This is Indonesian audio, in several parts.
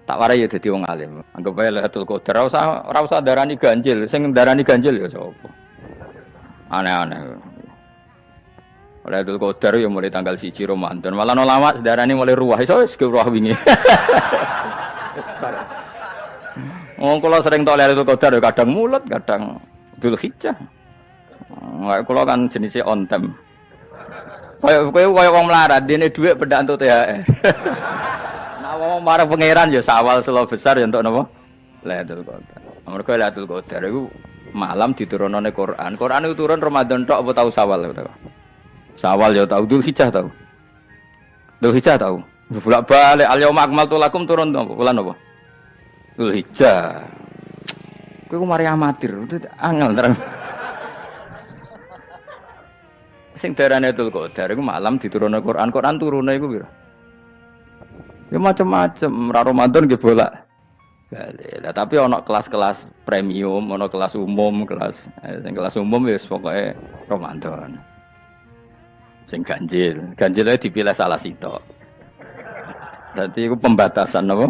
Tak warai ya dadi wong alim. Anggap wae Lailatul Qadar ora usah darani ganjil, sing darani ganjil ya sapa. Aneh-aneh. Lailatul Qadar ya mulai tanggal 1 Ramadan. Malah ulama sedarani mulai ruwah iso wis ke ruwah wingi. Wis bar. Wong kula sering tok Lailatul Qadar ya kadang mulut, kadang Dzulhijjah. Kula kan jenisnya on time. Kaya wong melarat, dene dhuwit pendak entuk THR. Nah wong marang pangeran ya sawal selo besar ya entuk napa? Lailatul Qadar. Mergo Lailatul Qadar iku malam diturunane Quran. Quran itu turun Ramadan tok apa tau Sawal to? Sawal ya tau, Dzulhijjah tau. Dzulhijjah tau. Bolak-balik al-yauma akmaltu lakum turun apa? Bulan apa? Dzulhijjah. Kowe ku mari amatir, itu angel terang. Sing darane Lailatul Qadar iku malam diturunne Quran. Quran turune iku piro? Ya macam-macam, ra Ramadan nggih bolak. Lah tapi ana kelas-kelas premium, ana kelas umum, sing kelas umum wis pokoke Ramadan. Sing ganjil dipilih salah sitok. Dadi iku pembatasan apa?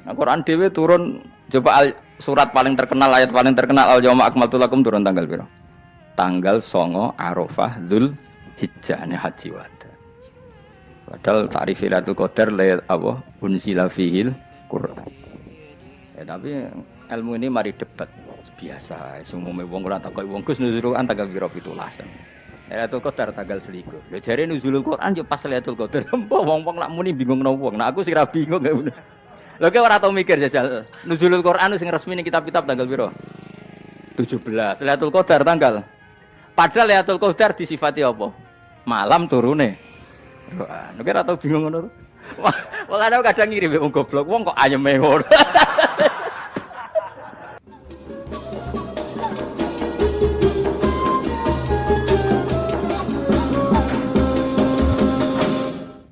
Nah, Quran dhewe turun coba surat paling terkenal, ayat paling terkenal al-yauma akmaltu lakum turun tanggal piro? Tanggal 9 Arafah Dzulhijjah ne haji wada. Padahal ta'rif Lailatul Qadar apa unzila fihil Quran. Ya tapi ilmu ini mari debat biasa. Umume wong ora takoki wong Gus nuzul Quran tanggal piro 17. Lailatul Qadar tanggal 1. Lho jare nuzulul Quran yo pas Lailatul Qadar. Wong-wong lak muni bingung nang wong. Nah aku sing ra bingung. Lho kowe ora tau mikir jajal. Nuzulul Quran sing resmi ning kitab-kitab tanggal piro? 17. Lailatul Qadar tanggal. Padahal Lailatul Qadar disifati apa? Malam turune. Nek ora tau bingung ngono. Wong kadang ngirim wong goblok, wong kok ayeme ngono.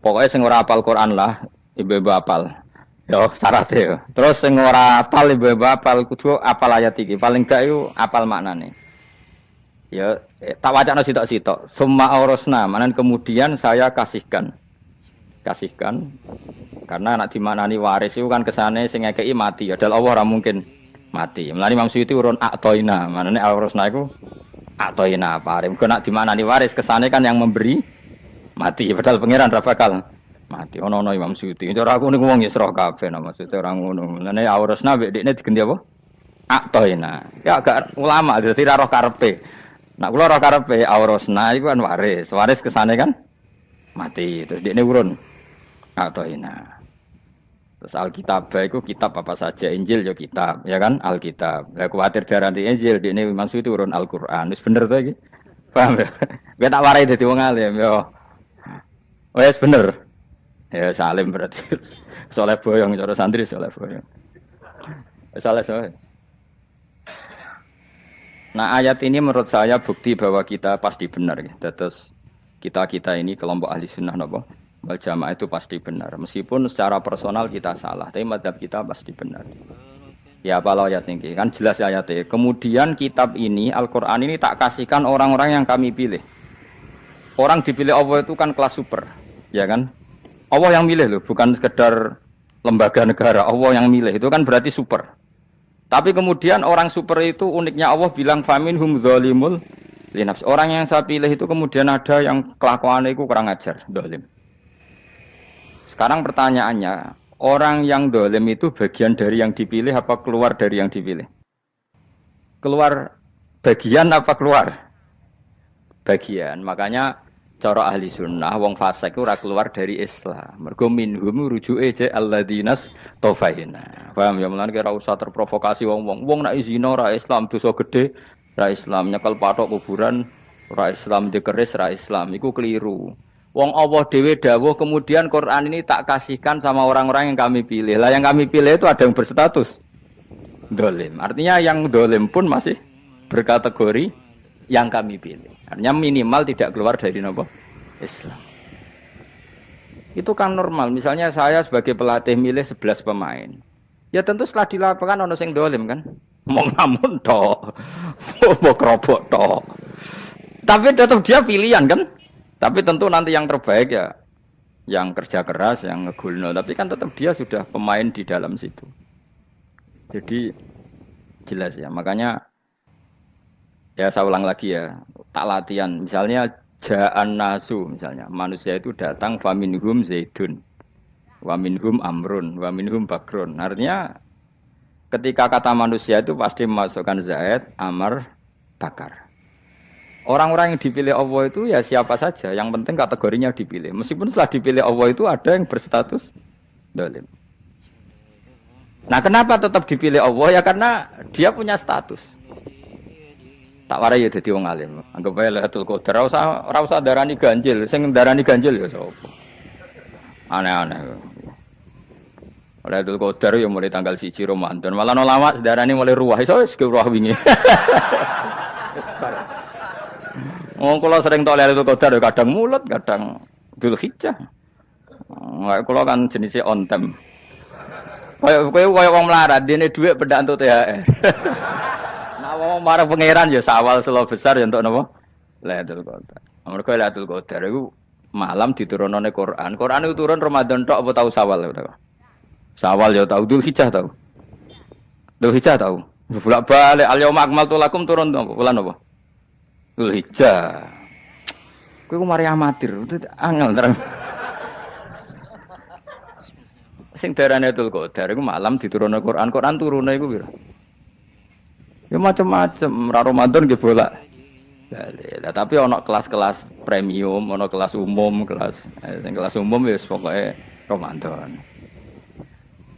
Pokoknya sing ora hafal Quran lah, ibu-ibu hafal. Yo syaratnya yo. Terus sing ora hafal ibu-ibu hafal kudu hafal ayat iki. Paling gak iku hafal maknane. Ya, tak wacana sitok-sitok. Summa aurasna, manan kemudian saya kasihkan. Karena anak dimanani waris itu kan kesane sing ngekeki mati. Padahal Allah ora mungkin mati. Mulane Imam Suyuti urun atoina, manane aurasna iku atoina paring. Kok nak dimanani waris kesane kan yang memberi mati. Padahal pangeran ra bakal mati. Ono Imam Suyuti. Cara aku niku wong Isra kabeh maksudnya ora ngono. Mulane aurasna mek dekne diganti apa? Atoina. Ya agak ulama dadi ra roh karepe. Nak kula ora karepe aurasna iku kan waris kesane kan mati terus dekne urun atau ina. Terus Alkitab iku kitab apa saja, Injil ya kitab, ya kan Alkitab. Lah kuwatir darani Injil dekne maksud itu urun Al-Qur'an. Wis bener to iki? Paham ya? Kowe tak warai dadi wong alim yo. Wis bener. Ya salim berarti. Soleh boyong cara santri soleh boyong. Saleh. Nah ayat ini menurut saya bukti bahwa kita pasti benar ya. Terus kita ini kelompok ahli sunnah wal jamaah itu pasti benar. Meskipun secara personal kita salah, tapi mazhab kita pasti benar. Ya kalau ayat ini kan jelas ayatnya. Kemudian kitab ini Al-Quran ini tak kasihkan orang-orang yang kami pilih. Orang dipilih Allah itu kan kelas super, ya kan? Allah yang milih loh, bukan sekedar lembaga negara. Allah yang milih itu kan berarti super. Tapi kemudian orang super itu uniknya Allah bilang faminhum zalimul linafsi. Orang yang saya pilih itu kemudian ada yang kelakuannya itu kurang ajar, zalim. Sekarang pertanyaannya, orang yang zalim itu bagian dari yang dipilih apa keluar dari yang dipilih? Keluar bagian apa keluar? Bagian. Makanya cara ahli sunnah wong fasik ora keluar dari Islam. Mergo minhum rujuke je alladinas tofaina. Paham ya mulane ora usah terprovokasi wong-wong. Wong nek zina ora Islam dosa gedhe, ora Islam nyekel pathok kuburan, ora Islam dikeris, ora Islam. Iku keliru. Wong Allah dhewe dawuh kemudian Quran ini tak kasihkan sama orang-orang yang kami pilih. Lah yang kami pilih itu ada yang berstatus dolim. Artinya yang dolim pun masih berkategori yang kami pilih. Artinya minimal tidak keluar dari nopo Islam. Itu kan normal. Misalnya saya sebagai pelatih milih 11 pemain. Ya tentu setelah di lapangan ono sing dolim kan. Mau ngamun tok. Mau kerobok tok. Tapi tetap dia pilihan kan. Tapi tentu nanti yang terbaik ya yang kerja keras, yang ngegulno, tapi kan tetap dia sudah pemain di dalam situ. Jadi jelas ya, makanya ya saya ulang lagi ya, tak latihan. Misalnya ja'an nasu, misalnya manusia itu datang faminhum zaidun, waminhum amrun, waminhum bakrun. Artinya ketika kata manusia itu pasti memasukkan zaid, amr, bakar. Orang-orang yang dipilih Allah itu ya siapa saja, yang penting kategorinya dipilih. Meskipun setelah dipilih Allah itu ada yang berstatus dolim. Nah kenapa tetap dipilih Allah? Ya karena dia punya status. Tak warai ya jadi wong alim. Anggap aja Lailatul Qadar. Ora usah darani ganjil. Sing darani ganjil ya sapa? Aneh-aneh. Lailatul Qadar ya mulai tanggal 1 Ramadan. Malah ulama darani mulai ruwah. Iso wis ruwah wingi. Kalau sering tok Lailatul Qadar kadang mulut, kadang Dzulhijjah. Kalau kan jenisnya on time. Kowe wong melarat, dene dhuwit pendak entuk THR. Nah wong marang pangeran ya sawal selo besar ya entuk napa? Lailatul Qadar. Mergo Lailatul Qadar iku malam diturunane Quran. Quran itu turun Ramadan tok apa tau Sawal ya? Sawal ya tau, Dzulhijjah tau. Dzulhijjah tau. Bolak-balik al-yauma akmaltu lakum turun bulan apa? Dzulhijjah. Kowe ku mari amatir, itu angel terang. Sing darane Lailatul Qadar iku malam diturunne Quran. Quran turune iku piro? Ya macam-macam, ra Ramadan nggih bolak. Lah tapi ana kelas-kelas premium, ana kelas umum, sing kelas umum wis pokoke Ramadan.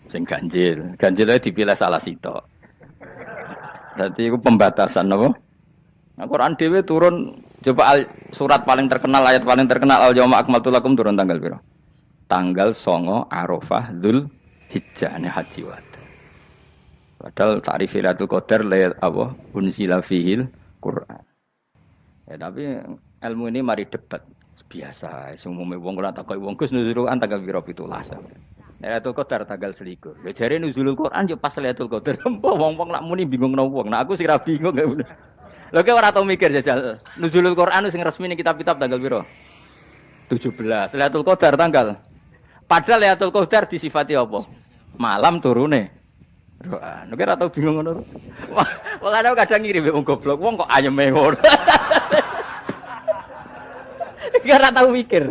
Sing ganjil, ganjile dipilih salah sitok. Dadi iku pembatasan apa? Nah, Quran dhewe turun coba surat paling terkenal, ayat paling terkenal al-yauma akmaltu lakum turun tanggal piro? Tanggal 9 Arafah Dzulhijjah ne haji wada. Padahal ta'rif Lailatul Qadar apa unzila fihil Quran. Ya tapi ilmu ini mari debat biasa. Umume wong ora takoki wong Gus nuzul Quran tanggal piro 17. Lailatul Qadar tanggal 21. Ya jare nuzulul Quran yo pas Lailatul Qadar. Wong-wong nak muni bingung nang wong. Nah aku sira bingung. Lha kok ora tau mikir jajal. Nuzulul Quran sing resmi ning kitab-kitab tanggal piro? 17. Lailatul Qadar tanggal. Padahal Lailatul Qadar disifati apa? Malam turune. Roh, nek ora tau bingung ngono. Wong kadang ngiri wong goblok, wong kok ayeme ngono. Ora tau mikir.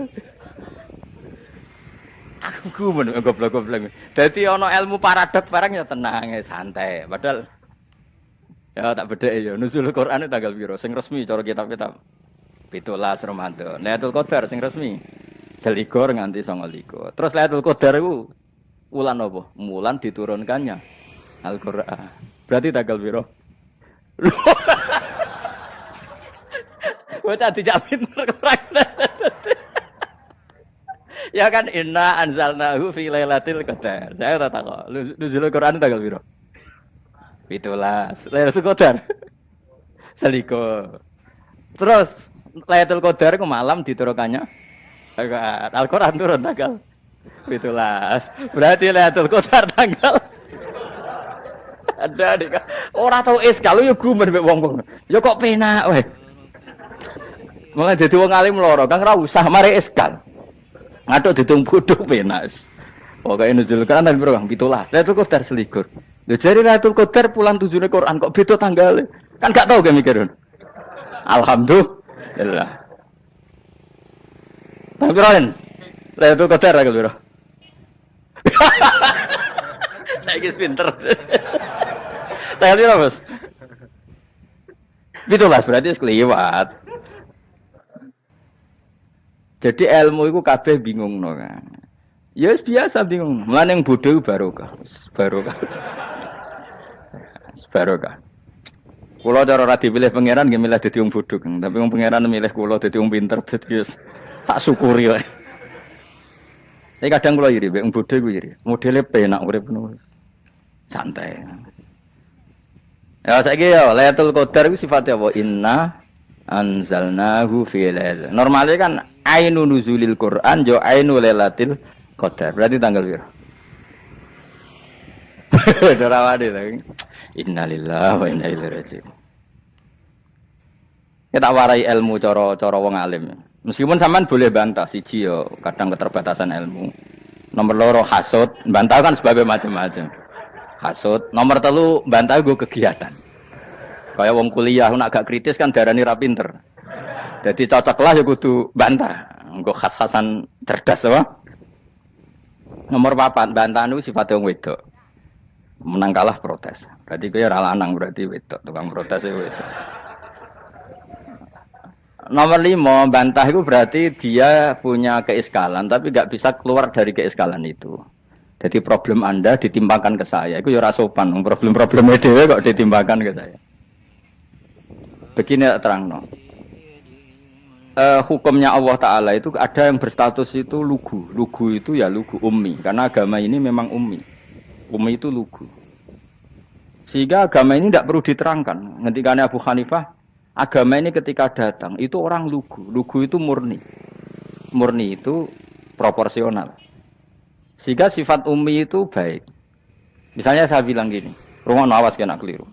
Aku gumun goblok-goblok. Dadi ana ilmu paradok barang ya tenang, santai. Padahal ya tak bedhek ya. Nuzul Quran tanggal piro? Sing resmi cara kitab-kitab 17 Ramadan. Lailatul Qadar sing resmi 21 nganti 29. Terus Lailatul Qadar iku wulan apa? Wulan diturunkannya Al-Qur'an. Berarti tanggal piro? Bocah dijak pinter ya kan inna anzalnahu fi lailatul qadar. Saya tak tahu. Nuzul Quran tanggal piro? 17. Lailatul Qadar. Seliko. Terus Lailatul Qadar ke malam diturunkannya Al-Qur'an turun tanggal 17. Berarti Lailatul Qadar tanggal ada dik. Ora tau kalau yo gumen mek wong-wong. Ya kok penak wae. Mulai dadi wong alim loro, Kang ora usah mari eskal. Ngatuk ditung bodho penak. Pokoke nuzul Quran tanggal piro Kang? 17. Lailatul Qadar selikur. Lho jare Lailatul Qadar bulan 7 Quran kok beda tanggale. Kan gak tau ge mikir. Alhamdulillah. Tapi Ron, Lailatul Qadar tanggal piro? Saiki pinter. Tanggal piro, Bos? 17 berarti sekliwat. Jadi ilmu itu kabeh bingung no kan. Ya biasa bingung. Mulane yang bodoh barokah. Barokah. Barokah. Kula cara ora dipilih pangeran nggih milih dadi wong bodoh, tapi wong pangeran milih kula dadi wong pinter dadi wis tak syukuri wae. Tapi kadang kula iri, wong bodoh iku iri. Modele penak urip ngono. Santai. Ya saiki ya Lailatul Qadar iku sifate apa? Inna anzalnahu fi lailatul. Normale kan ainu nuzulil Quran jo ainu lailatul qadar. Berarti tanggal piro? Dorawade ta. Innalillahi wa inna ilaihi raji'un. Kita warai ilmu cara wong alim. Meskipun sampean boleh bantah siji yo kadang keterbatasan ilmu. Nomor loro hasud, bantah kan sebabnya macam-macam. Hasud, nomor telu bantah gue kegiatan. Kayak wong kuliah nak agak kritis kan darani ra pinter. Jadi cocoklah ya kudu bantah. Nggo khas-khasan cerdas apa? Nomor 4 bantahan itu sifatnya wong wedok. Menang kalah protes. Berarti kowe ora lanang berarti wedok, tukang protes itu wedok. Nomor 5, bantah itu berarti dia punya keiskalan tapi nggak bisa keluar dari keiskalan itu. Jadi problem Anda ditimbangkan ke saya, itu ya sopan. Problem-problem dhewe kok ditimbangkan ke saya. Begini terang no. Hukumnya Allah Ta'ala itu ada yang berstatus itu lugu. Lugu itu ya lugu ummi. Karena agama ini memang ummi. Ummi itu lugu. Sehingga agama ini tidak perlu diterangkan. Ngendikane Abu Hanifah, agama ini ketika datang itu orang lugu. Lugu itu murni. Murni itu proporsional. Sehingga sifat ummi itu baik. Misalnya saya bilang gini, rumah awas kena keliru.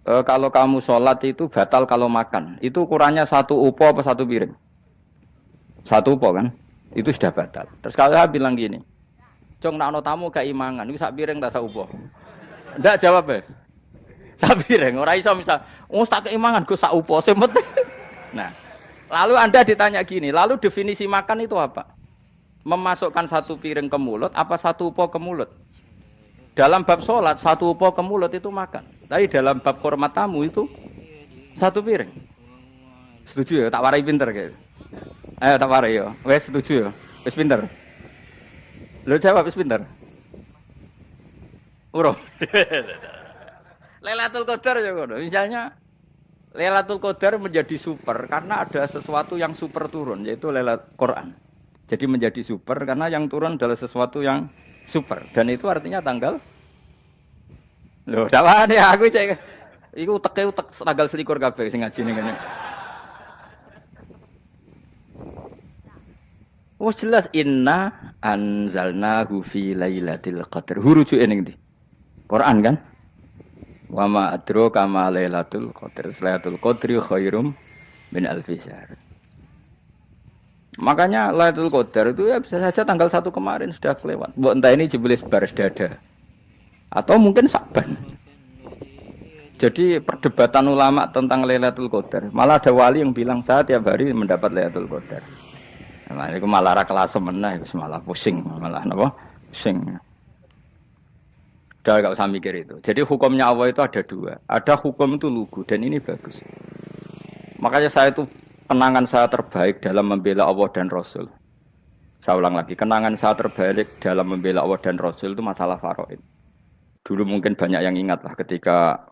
Kalau kamu sholat itu batal kalau makan. Itu ukurannya 1 upo apa 1 piring? 1 upo kan? Itu sudah batal. Terus kalau saya bilang gini, Cong nak ono tamu gak imangan, itu 1 piring tak 1 upo. Ndak jawab ya. 1 piring, ora iso misal, tak keimangan gue 1 upo semete. Nah, lalu Anda ditanya gini, lalu definisi makan itu apa? Memasukkan 1 piring ke mulut apa 1 upo ke mulut? Dalam bab sholat 1 upo ke mulut itu makan. Tapi dalam bab hormat tamu itu 1 piring. Setuju ya? Tak warai pinter guys. Ayo tak warai ya. Wes setuju ya? Wes pinter. Lo jawab wes pinter. Urung. Lailatul Qadar ya ngono. Misalnya Lailatul Qadar menjadi super karena ada sesuatu yang super turun yaitu Lailatul Quran. Jadi menjadi super karena yang turun adalah sesuatu yang super dan itu artinya tanggal. Loh, sawane aku cek. Iku uteke tanggal 21 kabeh sing ngaji ning kene. Oh jelas inna anzalnahu fi lailatul qadar. Hurujuke ning ndi? Quran kan? Wa ma adraka ma lailatul qadar. Lailatul qadri khairum min alfi syahr. Makanya Lailatul Qadar itu ya bisa saja tanggal 1 kemarin sudah kelewat. Mbok entah ini jebelis baris dada. Atau mungkin Sa'ban. Jadi perdebatan ulama tentang Lailatul Qadar. Malah ada wali yang bilang saya tiap hari mendapat Lailatul Qadar. Nah, itu malah ra kelas meneh, malah pusing, malah napa? Pusing. Udah enggak usah mikir itu. Jadi hukumnya Allah itu ada 2. Ada hukum itu lugu dan ini bagus. Makanya saya itu kenangan saya terbaik dalam membela Allah dan Rasul. Saya ulang lagi, kenangan saya terbaik dalam membela Allah dan Rasul itu masalah faraid. Dulu mungkin banyak yang ingat lah ketika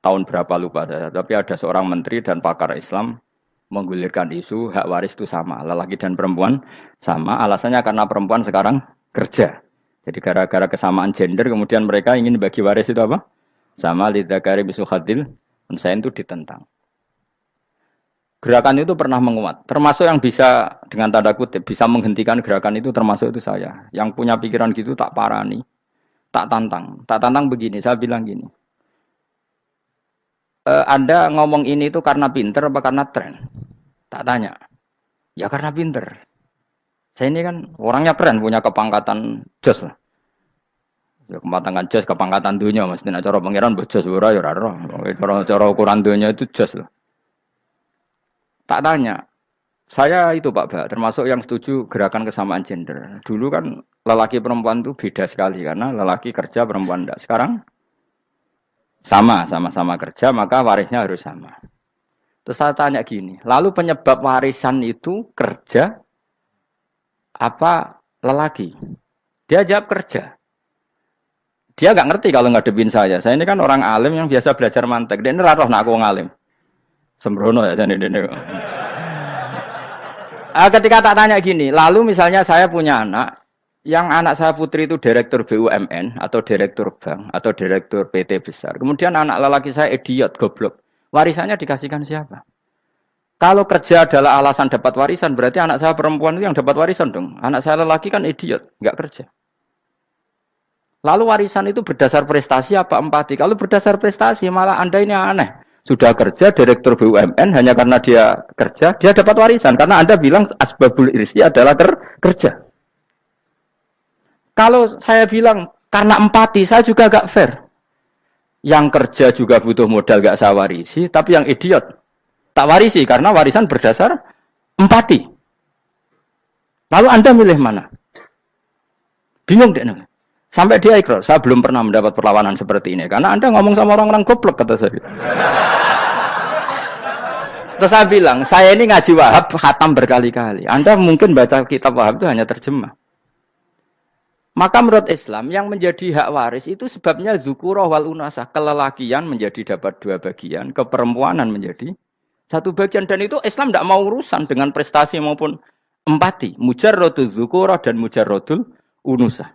tahun berapa lupa saya. Tapi ada seorang menteri dan pakar Islam menggulirkan isu hak waris itu sama. Lelaki dan perempuan sama. Alasannya karena perempuan sekarang kerja. Jadi gara-gara kesamaan gender kemudian mereka ingin bagi waris itu apa? Sama lidzakari bisul hadil. Saya itu ditentang. Gerakan itu pernah menguat, termasuk yang bisa dengan tanda kutip bisa menghentikan gerakan itu termasuk itu saya. Yang punya pikiran gitu tak parani, tak tantang begini. Saya bilang gini, Anda ngomong ini itu karena pinter apa karena tren? Tak tanya, ya karena pinter. Saya ini kan orangnya keren, punya kepangkatan jos lah. Ya kepangkatan jos, kepangkatan dunia, mestinya cara pangeran bojos ora ya ora. Cara ukuran dunia itu jos lah. Tak tanya, saya itu Pak termasuk yang setuju gerakan kesamaan gender. Dulu kan lelaki perempuan itu beda sekali karena lelaki kerja perempuan tidak. Sekarang sama-sama kerja maka warisnya harus sama. Terus saya tanya gini, lalu penyebab warisan itu kerja apa lelaki? Dia jawab kerja. Dia nggak ngerti kalau ngadepin saya. Saya ini kan orang alim yang biasa belajar mantek. Dia ini roh nak aku ngalim. Sembrono ya jadi ini. Ketika tak tanya gini, lalu misalnya saya punya anak, yang anak saya putri itu direktur BUMN atau direktur bank atau direktur PT besar. Kemudian anak lelaki saya idiot, goblok. Warisannya dikasihkan siapa? Kalau kerja adalah alasan dapat warisan, berarti anak saya perempuan itu yang dapat warisan dong. Anak saya lelaki kan idiot, nggak kerja. Lalu warisan itu berdasar prestasi apa empati? Kalau berdasar prestasi malah Anda ini aneh. sudah kerja direktur BUMN hanya karena dia kerja, dia dapat warisan karena Anda bilang asbabul irsi adalah kerja. Kalau saya bilang karena empati, saya juga gak fair. Yang kerja juga butuh modal gak saya warisi, tapi yang idiot tak warisi karena warisan berdasar empati. Lalu Anda milih mana? Bingung deh. Sampai dia ikrar, saya belum pernah mendapat perlawanan seperti ini. Karena Anda ngomong sama orang-orang goblok, kata saya. Terus saya bilang, saya ini ngaji Wahab, khatam berkali-kali. Anda mungkin baca kitab Wahab itu hanya terjemah. Maka menurut Islam, yang menjadi hak waris itu sebabnya zukurah wal unasah. Kelelakian menjadi dapat 2 bagian, keperempuanan menjadi 1 bagian. Dan itu Islam tidak mau urusan dengan prestasi maupun empati. Mujarrodul zukurah dan mujarrodul unusah.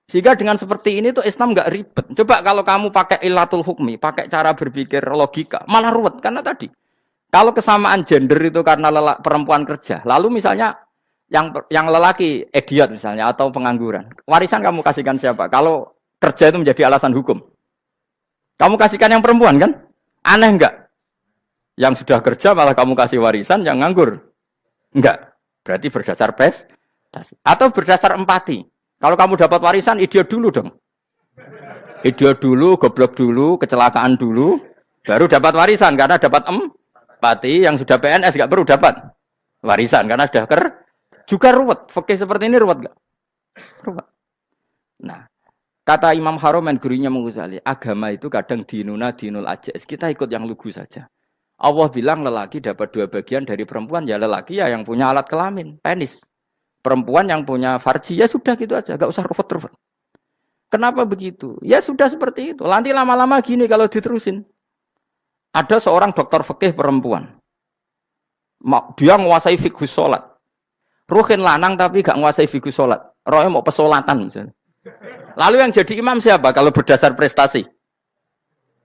Sehingga dengan seperti ini tuh Islam nggak ribet. Coba kalau kamu pakai ilatul hukmi, pakai cara berpikir logika, malah ruwet. Karena tadi, kalau kesamaan gender itu karena perempuan kerja, lalu misalnya yang lelaki idiot misalnya atau pengangguran, warisan kamu kasihkan siapa? Kalau kerja itu menjadi alasan hukum, kamu kasihkan yang perempuan kan? Aneh enggak? Yang sudah kerja malah kamu kasih warisan yang nganggur? Enggak. Berarti berdasar prestasi atau berdasar empati. Kalau kamu dapat warisan, idiot dulu dong. Idiot dulu, goblok dulu, kecelakaan dulu, baru dapat warisan karena dapat empati. Yang sudah PNS enggak perlu dapat warisan karena sudah juga ruwet. Fikih seperti ini ruwet enggak? Ruwet. Nah, kata Imam Haromen gurunya Menguzali, agama itu kadang dinuna dinul ajais. Kita ikut yang lugu saja. Allah bilang lelaki dapat 2 bagian dari perempuan, ya lelaki ya yang punya alat kelamin, penis. Perempuan yang punya farji, ya sudah gitu aja, gak usah ruwet-ruwet. Kenapa begitu? Ya sudah seperti itu. Nanti lama-lama gini kalau diterusin. Ada seorang dokter fikih perempuan. Dia menguasai fikih sholat. Ruhin lanang tapi gak menguasai fikih sholat. Rohnya mau pesolatan misalnya. Lalu yang jadi imam siapa kalau berdasar prestasi?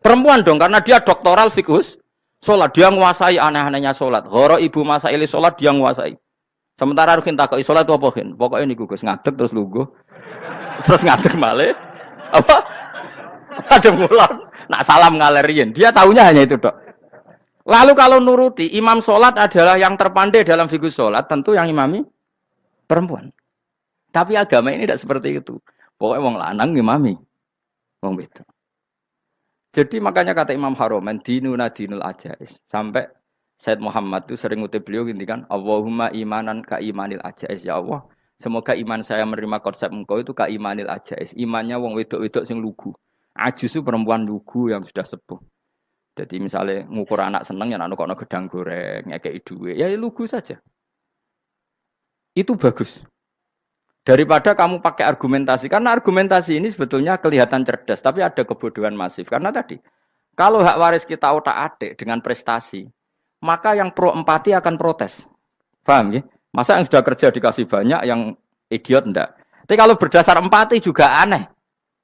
Perempuan dong, karena dia doktoral fikih sholat. Dia menguasai aneh-anehnya sholat. Horo ibu masaili sholat dia menguasai. Sementara Ruhin takoi sholat itu apa Ruhin? Pokoknya ini gugus ngadeg terus lugu. Terus ngadeg malah. Apa? Ada ngulon. Nak salam ngaleriin. Dia tahunya hanya itu dok. Lalu kalau nuruti, imam sholat adalah yang terpandai dalam fikih sholat. Tentu yang imami perempuan. Tapi agama ini tidak seperti itu. Pokoknya wong lanang imami. Wong beda. Jadi makanya kata Imam Haromen, dinuna dinul ajais. Sampai Said Muhammad itu sering ngutip beliau gini kan, Allahumma imanan ka imanil ajais. Ya Allah, semoga iman saya menerima konsep engkau itu ka imanil ajais. Imannya wong wedok-wedok sing lugu. Ajis itu perempuan lugu yang sudah sepuh. Jadi misalnya ngukur anak seneng ya anak kono gedang goreng, ngekei duwe, ya lugu saja. Itu bagus. Daripada kamu pakai argumentasi, karena argumentasi ini sebetulnya kelihatan cerdas, tapi ada kebodohan masif. Karena tadi, kalau hak waris kita otak-atik dengan prestasi, maka yang pro empati akan protes. Paham ya? Masa yang sudah kerja dikasih banyak, yang idiot enggak? Tapi kalau berdasar empati juga aneh.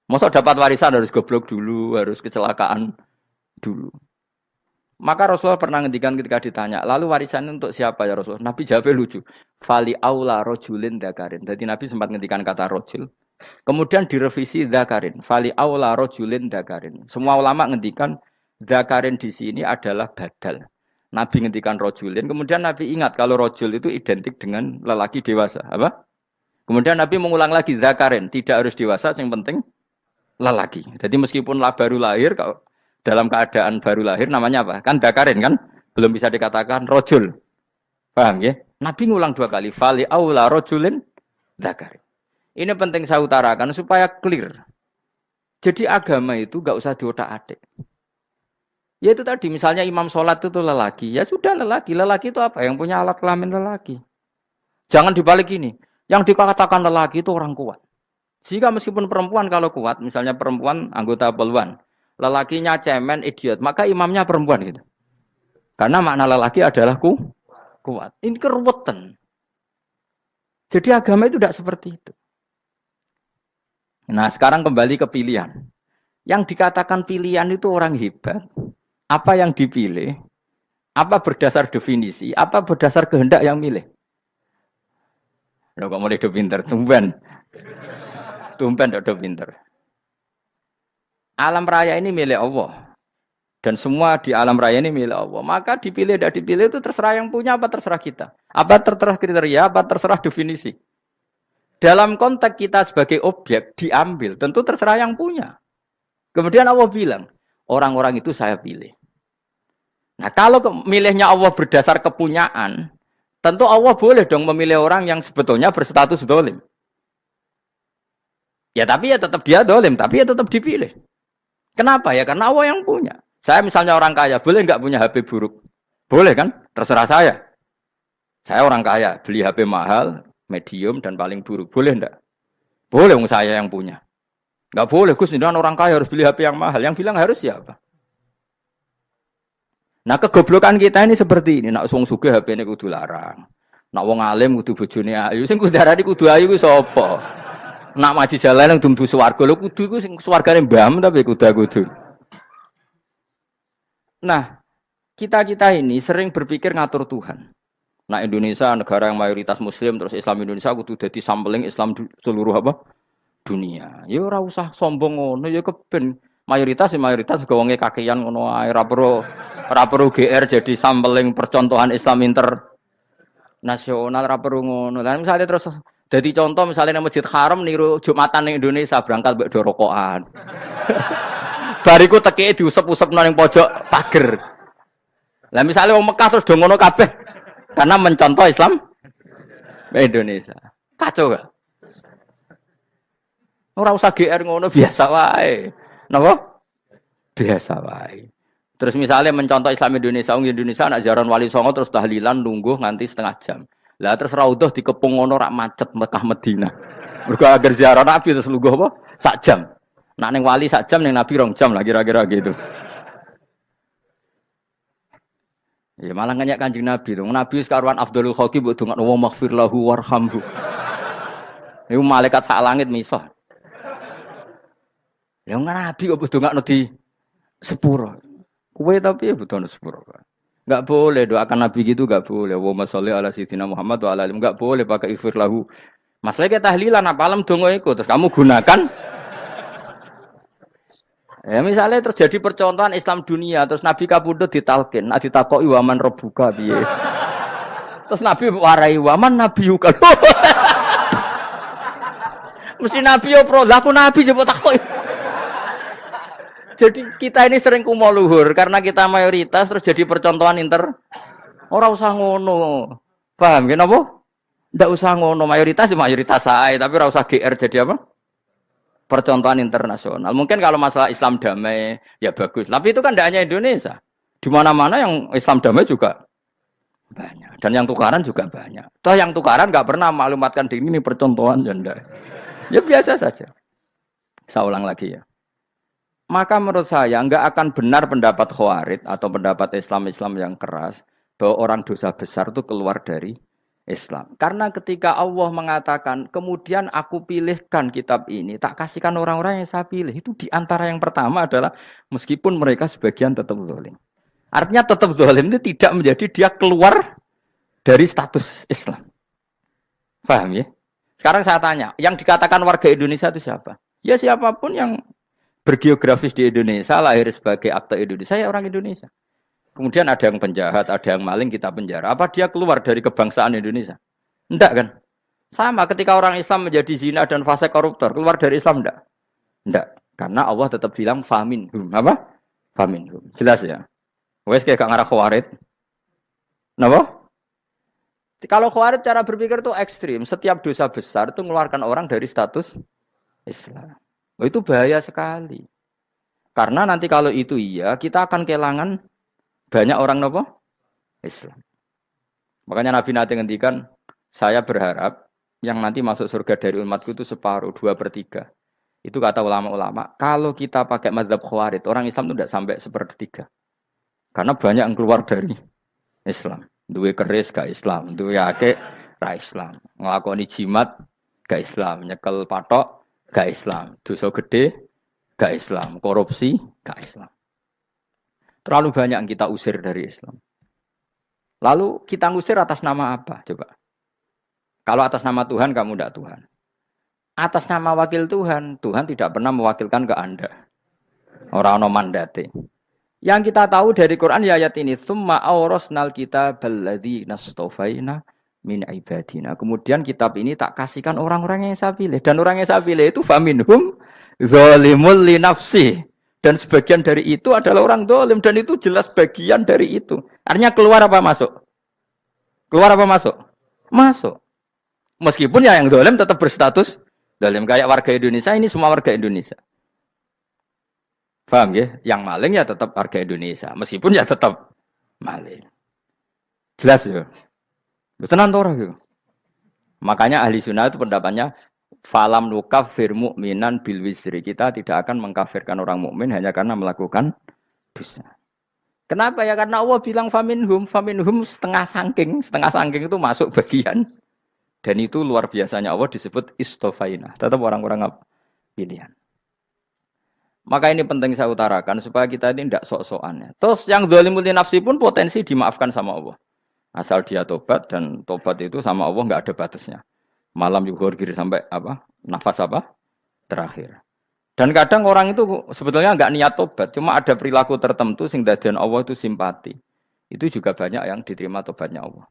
Masa dapat warisan harus goblok dulu, harus kecelakaan dulu. Maka Rasulullah pernah ngendikan ketika ditanya, lalu warisan untuk siapa ya Rasulullah? Nabi jawabnya lucu. Fali aula rojulin dakarin. Jadi Nabi sempat ngendikan kata rojul. Kemudian direvisi dakarin. Fali aula rojulin dakarin. Semua ulama ngendikan dakarin di sini adalah badal. Nabi ngendikan rojulin. Kemudian Nabi ingat kalau rojul itu identik dengan lelaki dewasa. Apa? Kemudian Nabi mengulang lagi dakarin. Tidak harus dewasa, yang penting lelaki. Jadi meskipun baru lahir, kalau dalam keadaan baru lahir namanya apa? Kan dakarin kan? Belum bisa dikatakan rojul. Paham ya? Nabi ngulang 2 kali. Fali aula rojulin dakarin. Ini penting saya utarakan supaya clear. Jadi agama itu gak usah diotak-atik. Ya itu tadi, misalnya imam sholat itu lelaki. Ya sudah lelaki. Lelaki itu apa? Yang punya alat kelamin lelaki. Jangan dibalik ini. Yang dikatakan lelaki itu orang kuat. Sehingga meskipun perempuan kalau kuat, misalnya perempuan anggota poluan, lelakinya cemen, idiot, maka imamnya perempuan gitu. Karena makna lelaki adalah kuat. Ini keruwetan. Jadi agama itu tidak seperti itu. Nah sekarang kembali ke pilihan. Yang dikatakan pilihan itu orang hebat. Apa yang dipilih? Apa berdasar definisi? Apa berdasar kehendak yang milih? Loh kok mulai do pinter? Tumben do pinter. Alam raya ini milik Allah. Dan semua di alam raya ini milik Allah. Maka dipilih tidak dipilih itu terserah yang punya apa terserah kita. Apa terserah kriteria, apa terserah definisi. Dalam konteks kita sebagai objek diambil, tentu terserah yang punya. Kemudian Allah bilang, orang-orang itu saya pilih. Nah kalau milihnya Allah berdasar kepunyaan, tentu Allah boleh dong memilih orang yang sebetulnya berstatus dolim. Ya tapi ya tetap dia dolim, tapi ya tetap dipilih. Kenapa ya? Karena Allah yang punya. Saya misalnya orang kaya, boleh nggak punya HP buruk? Boleh kan? Terserah saya. Saya orang kaya, beli HP mahal, medium, dan paling buruk. Boleh enggak? Boleh, saya yang punya. Nggak boleh, Gus, ini orang kaya harus beli HP yang mahal. Yang bilang harus siapa? Nah, kegoblokan kita ini seperti ini. Nak wong sugih HP ini kudu larang. Nak wong alim kudu bojone ayu. Sing kudu darani kudu ayu ku sapa? Nak maji jalan yang dumbu swarga lho kudu iku sing swargane mbam tapi kudu. Nah, kita ini sering berpikir ngatur Tuhan. Nah, Indonesia negara yang mayoritas muslim terus Islam Indonesia kudu dadi sampling Islam seluruh apa? Dunia. Ya ora usah sombong ngono ya keben. Mayoritas juga wonge kakean ngono ae ora perlu GR jadi sampling percontohan Islam internasional ora perlu ngono. Lah misale terus dadi contoh misalnya nang Masjid Haram niru Jumatan ning Indonesia berangkat mbek do rokokan. Bariku tekeke diusep-usep nang pojok pager. Lah misalnya wong Mekah terus do ngono kabeh karena mencontoh Islam Indonesia. Kacau gak? Ora usah GR ngono biasa wae. Napa? Biasa wae. Terus misalnya mencontoh Islam Indonesia, Indonesia nak ziarah Wali Songo terus tahlilan nunggu nganti setengah jam. Lah terus raudhah dikepung ngono rak macet Mekah Madinah. Mergo agar ziarah Nabi terus lungguh apa? Sak jam. Nak ning wali sak jam ning Nabi rong jam lah kira-kira gitu. Ya malah nganyak Kanjeng Nabi to. Nabi sekaruan Afdhalul Khalqi mbok dongakno wa maghfir lahu warhamhu. Iku malaikat sak langit misah. Ya Nabi kok ndongakno di sepuro. Kowe tapi ya butuh sepuro. Enggak boleh doakan Nabi gitu enggak boleh. Wa sholli ala sayyidina Muhammad wa ala alihi enggak boleh pakai ighfir lahu. Masalah kita tahlilan apa alam donga iku terus kamu gunakan. Ya misalnya terjadi percontohan Islam dunia terus Nabi kapundhut ditalkin, nek ditakoki waman rebuka piye. Terus Nabi warai waman nabiyuka. Mesti Nabi yo pro, lah aku Nabi jebok takoki. Jadi kita ini sering kumo luhur karena kita mayoritas terus jadi percontohan Ora usah ngono. Paham ya napa? Ndak usah ngono, mayoritas sae, tapi ora usah GR jadi apa? Percontohan internasional. Mungkin kalau masalah Islam damai ya bagus. Tapi itu kan tidak hanya Indonesia. Di mana-mana yang Islam damai juga banyak. Dan yang tukaran juga banyak. Toh yang tukaran nggak pernah maklumatkan diri ini percontohan janda. Ya biasa saja. Saya ulang lagi ya. Maka menurut saya nggak akan benar pendapat Khawarij atau pendapat Islam yang keras bahwa orang dosa besar itu keluar dari Islam. Karena ketika Allah mengatakan, kemudian aku pilihkan kitab ini, tak kasihkan orang-orang yang saya pilih. Itu diantara yang pertama adalah meskipun mereka sebagian tetap zalim. Artinya tetap zalim itu tidak menjadi dia keluar dari status Islam. Paham ya? Sekarang saya tanya, yang dikatakan warga Indonesia itu siapa? Ya siapapun yang bergeografis di Indonesia, lahir sebagai akte Indonesia, ya orang Indonesia. Kemudian ada yang penjahat, ada yang maling, kita penjara. Apa dia keluar dari kebangsaan Indonesia? Enggak kan? Sama ketika orang Islam menjadi zina dan fasik koruptor, keluar dari Islam enggak? Enggak. Karena Allah tetap bilang faminhum. Apa? Faminhum. Jelas ya? Wes kayak gak ngarah Khawarij. Napa? Kalau Khawarij cara berpikir itu ekstrim. Setiap dosa besar itu mengeluarkan orang dari status Islam. Oh, itu bahaya sekali. Karena nanti kalau itu iya, kita akan kehilangan banyak orang nopo Islam. Makanya Nabi nanti ngendikan, saya berharap yang nanti masuk surga dari umatku itu separuh, 2/3. Itu kata ulama-ulama. Kalau kita pakai mazhab Khawarij, orang Islam itu tidak sampai 1/3. Karena banyak yang keluar dari Islam. Duwe keris gak Islam, duwe akeh ra Islam. Nglakoni jimat gak Islam, nyekel patok gak Islam, dosa gede gak Islam, korupsi gak Islam. Terlalu banyak yang kita usir dari Islam. Lalu kita ngusir atas nama apa? Coba. Kalau atas nama Tuhan, kamu tidak Tuhan. Atas nama wakil Tuhan, Tuhan tidak pernah mewakilkan ke Anda. Orang-orang mandate. Yang kita tahu dari Quran ya ayat ini, "Tsumma awrasnal kitabal ladzina nastofaina min ibadina." Kemudian kitab ini tak kasihkan orang-orang yang saya pilih, dan orang yang saya pilih itu faminhum zalimul li nafsi. Dan sebagian dari itu adalah orang zalim, dan itu jelas bagian dari itu. Artinya keluar apa masuk? Keluar apa masuk? Masuk. Meskipun ya yang zalim tetap berstatus zalim, kayak warga Indonesia, ini semua warga Indonesia. Paham ya? Yang maling ya tetap warga Indonesia, meskipun ya tetap maling. Jelas ya? Tenan ora gitu. Makanya ahli sunnah itu pendapatnya falam nukafir mu'minan bil wisri. Kita tidak akan mengkafirkan orang mukmin hanya karena melakukan dosa. Kenapa ya? Karena Allah bilang faminhum setengah sangking itu masuk bagian. Dan itu luar biasanya Allah disebut istofaina. Tetap orang-orang pilihan. Maka ini penting saya utarakan supaya kita ini tidak sok-sokan. Terus yang zalimul nafsi pun potensi dimaafkan sama Allah. Asal dia tobat, dan tobat itu sama Allah nggak ada batasnya. Malam yughur sampai apa? Nafas apa? Terakhir. Dan kadang orang itu sebetulnya nggak niat tobat, cuma ada perilaku tertentu sehingga dadian Allah itu simpati. Itu juga banyak yang diterima tobatnya Allah.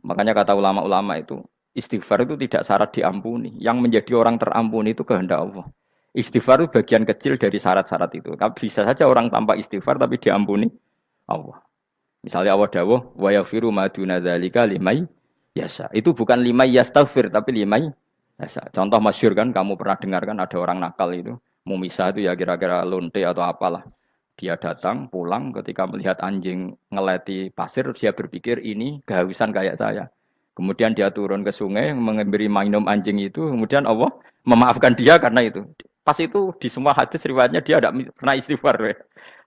Makanya kata ulama-ulama itu, istighfar itu tidak syarat diampuni. Yang menjadi orang terampuni itu kehendak Allah. Istighfar itu bagian kecil dari syarat-syarat itu. Bisa saja orang tanpa istighfar tapi diampuni Allah. Misalnya Allah dawuh wa yaghfiru ma duna dzalika limay yasha. Itu bukan limay yastaghfir tapi limay yasha. Contoh masyhur kan, kamu pernah dengar kan, ada orang nakal itu, mumisah itu ya kira-kira lonte atau apalah. Dia datang pulang ketika melihat anjing ngeleti pasir, dia berpikir ini kehausan kayak saya. Kemudian dia turun ke sungai memberi minum anjing itu, kemudian Allah memaafkan dia karena itu. Pas itu di semua hadis riwayatnya dia tidak pernah istighfar.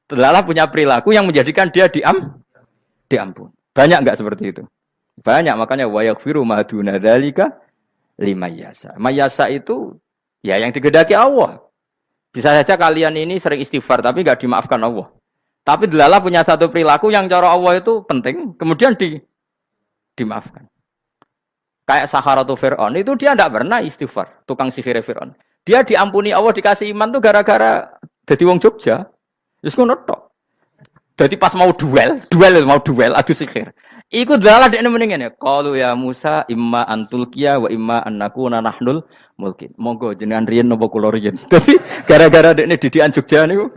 Telah punya perilaku yang menjadikan dia diampun. Banyak enggak seperti itu? Banyak, makanya wa yaghfiru ma duna dzalika limayasa. Mayasa itu ya yang digedaki Allah. Bisa saja kalian ini sering istighfar tapi enggak dimaafkan Allah. Tapi Delala punya satu perilaku yang cara Allah itu penting, kemudian dimaafkan. Kayak Saharatu Fir'aun itu dia tidak pernah istighfar, tukang sihir Fir'aun. Dia diampuni Allah, dikasih iman tuh gara-gara jadi wong Jogja. Wis ngono tok. Jadi pas mau duel adu sihir. Iku Delala dekne mendingan ya. Qalu ya Musa imma antulqiya wa imma annakuna nahnul mulkin. Monggo jenengan riyen napa kula riyen. Dadi gara-gara dekne didikan Jogja niku.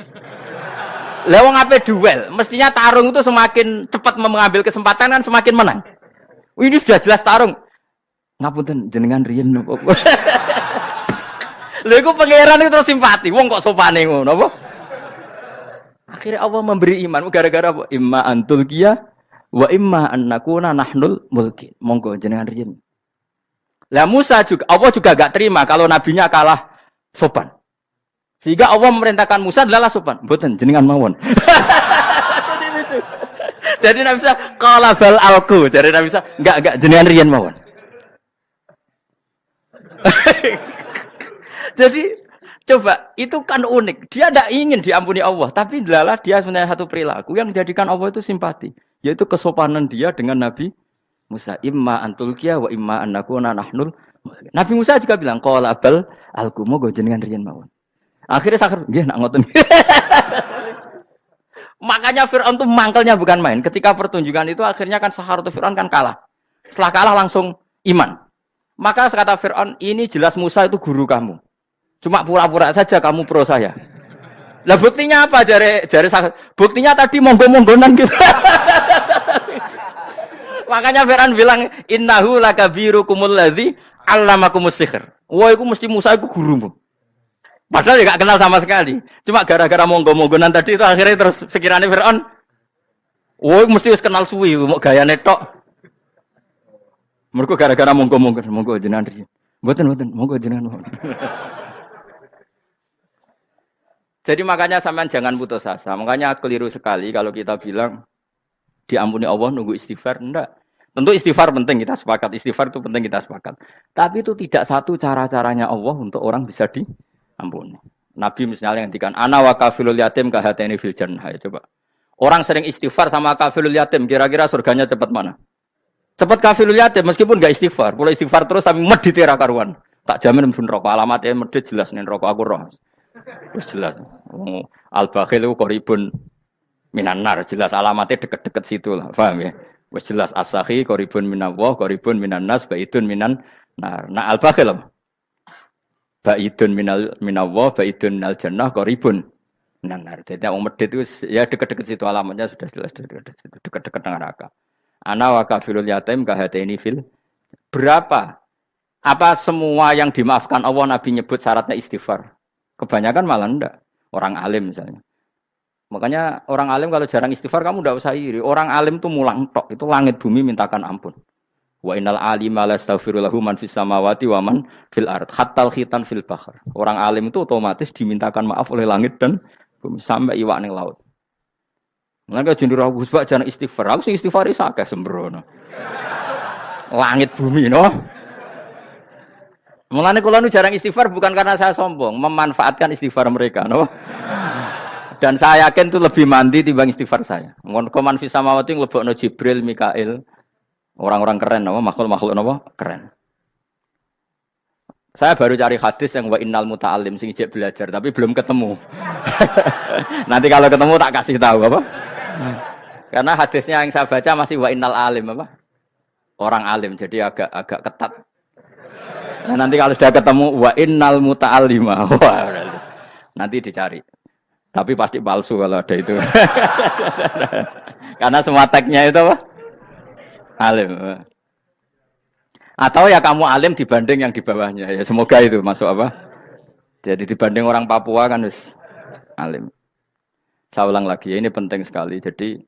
Lah wong ape duel, mestinya tarung itu semakin cepat mengambil kesempatan kan semakin menang. Ini sudah jelas tarung. Ngapunten jenengan riyen napa. Lha iku pangeran itu terus simpati. Wong kok sopane ngono apa? Akhirnya Allah memberi iman gara-gara apa? Imma antulqiya wa imma annakuna nahnul mulkin. Monggo jenengan riyen. Lah Musa juga, Allah juga gak terima kalau nabinya kalah sopan. Sehingga Allah memerintahkan Musa adalah sopan. Mboten jenengan mawon. Jadi Nabi Musa qala bal alqu. Jadi Nabi Musa enggak jenengan riyen mawon. Jadi coba itu kan unik. Dia tidak ingin diampuni Allah, tapi adalah dia punya satu perilaku yang menjadikan Allah itu simpati, yaitu kesopanan dia dengan Nabi Musa. Imma antulqiya wa imma annakuna nahnul. Nabi Musa juga bilang qala bal alqu moga jenengan riyen mawon. Akhirnya sakar nggih nak ngoten. Makanya Firaun tuh mangkelnya bukan main. Ketika pertunjukan itu akhirnya kan Saharatu Firaun kan kalah. Setelah kalah langsung iman. Maka kata Firaun, ini jelas Musa itu guru kamu. Cuma pura-pura saja kamu pro saya. Lah buktinya apa? Jare buktinya tadi monggo-monggonan gitu. Makanya Firaun bilang innahu lakabirukumul ladzi 'allamakumus sihr. Wah, iku mesti Musa iku gurumu. Padahal ya gak kenal sama sekali. Cuma gara-gara monggo-monggonan tadi itu akhirnya terus pikirannya Firaun. Wah, mesti wis kenal suwi mau gayane tok. Mergo gara-gara monggo-monggon, monggo jenengan riyen. Mboten, monggo jenengan. Jadi makanya sampean jangan putus asa. Makanya keliru sekali kalau kita bilang diampuni Allah nunggu istighfar. Enggak. Tentu istighfar penting, kita sepakat. Istighfar itu penting, kita sepakat. Tapi itu tidak satu cara-caranya Allah untuk orang bisa diampuni. Nabi misalnya ngendikan ana wa kafilul yatim kahateni fil jannah. Ya, coba. Orang sering istighfar sama kafilul yatim, kira-kira surganya cepat mana? Cepat kafilul yatim meskipun enggak istighfar. Boleh istighfar terus tapi medit ra karuan. Tak jamin mlebu neraka. Alamatnya medit jelas ning neraka aku roh. Wis jelas. Al-Bakhil itu koribun minan nar. Jelas alamatnya deket-deket situ lah. Paham ya? Wes jelas as-sakhi qaribun minallah, qaribun minan nas, baitun minan nar. Nah al-bakhil apa? Baitun minallah, baitun minal jannah, qaribun minan nar. Jadi wong medhit itu ya deket-deket situ alamatnya sudah jelas deket-deket dengan neraka. Ana wa kafirul yatim kahataini fil. Berapa? Apa semua yang dimaafkan Allah Nabi nyebut syaratnya istighfar? Kebanyakan malah enggak. Orang alim misalnya. Makanya orang alim kalau jarang istighfar kamu enggak usah iri. Orang alim tuh mulang tok, itu langit bumi mintakan ampun. Wa innal alima la astaghfiru lahu man fis samawati wa man fil ard hatta khitan fil bahr. Orang alim itu otomatis dimintakan maaf oleh langit dan bumi sampai iwak ning laut. Mulane jenenge Gus Bak jarang istighfar. Aku sing istighfar is akeh sembrono. Langit bumi no. Mulane kula nu jarang istighfar bukan karena saya sombong, memanfaatkan istighfar mereka, no. Dan saya yakin itu lebih mandi timbang istighfar saya. Koman fi samawati nglebokno Jibril, Mikail, orang-orang keren, no, makhluk-makhluk no, keren. Saya baru cari hadis yang wa innal muta'allim sing ijek belajar tapi belum ketemu. Nanti kalau ketemu tak kasih tahu apa? Karena hadisnya yang saya baca masih wa innal alim apa? Orang alim jadi agak ketat. Nah, nanti kalau sudah ketemu wa innal muta'allima. Wah, nanti dicari. Tapi pasti palsu kalau ada itu. Karena semua tagnya itu apa? Alim. Atau ya kamu alim dibanding yang di bawahnya. Ya semoga itu masuk apa? Jadi dibanding orang Papua kan harus alim. Saya ulang lagi, ini penting sekali. Jadi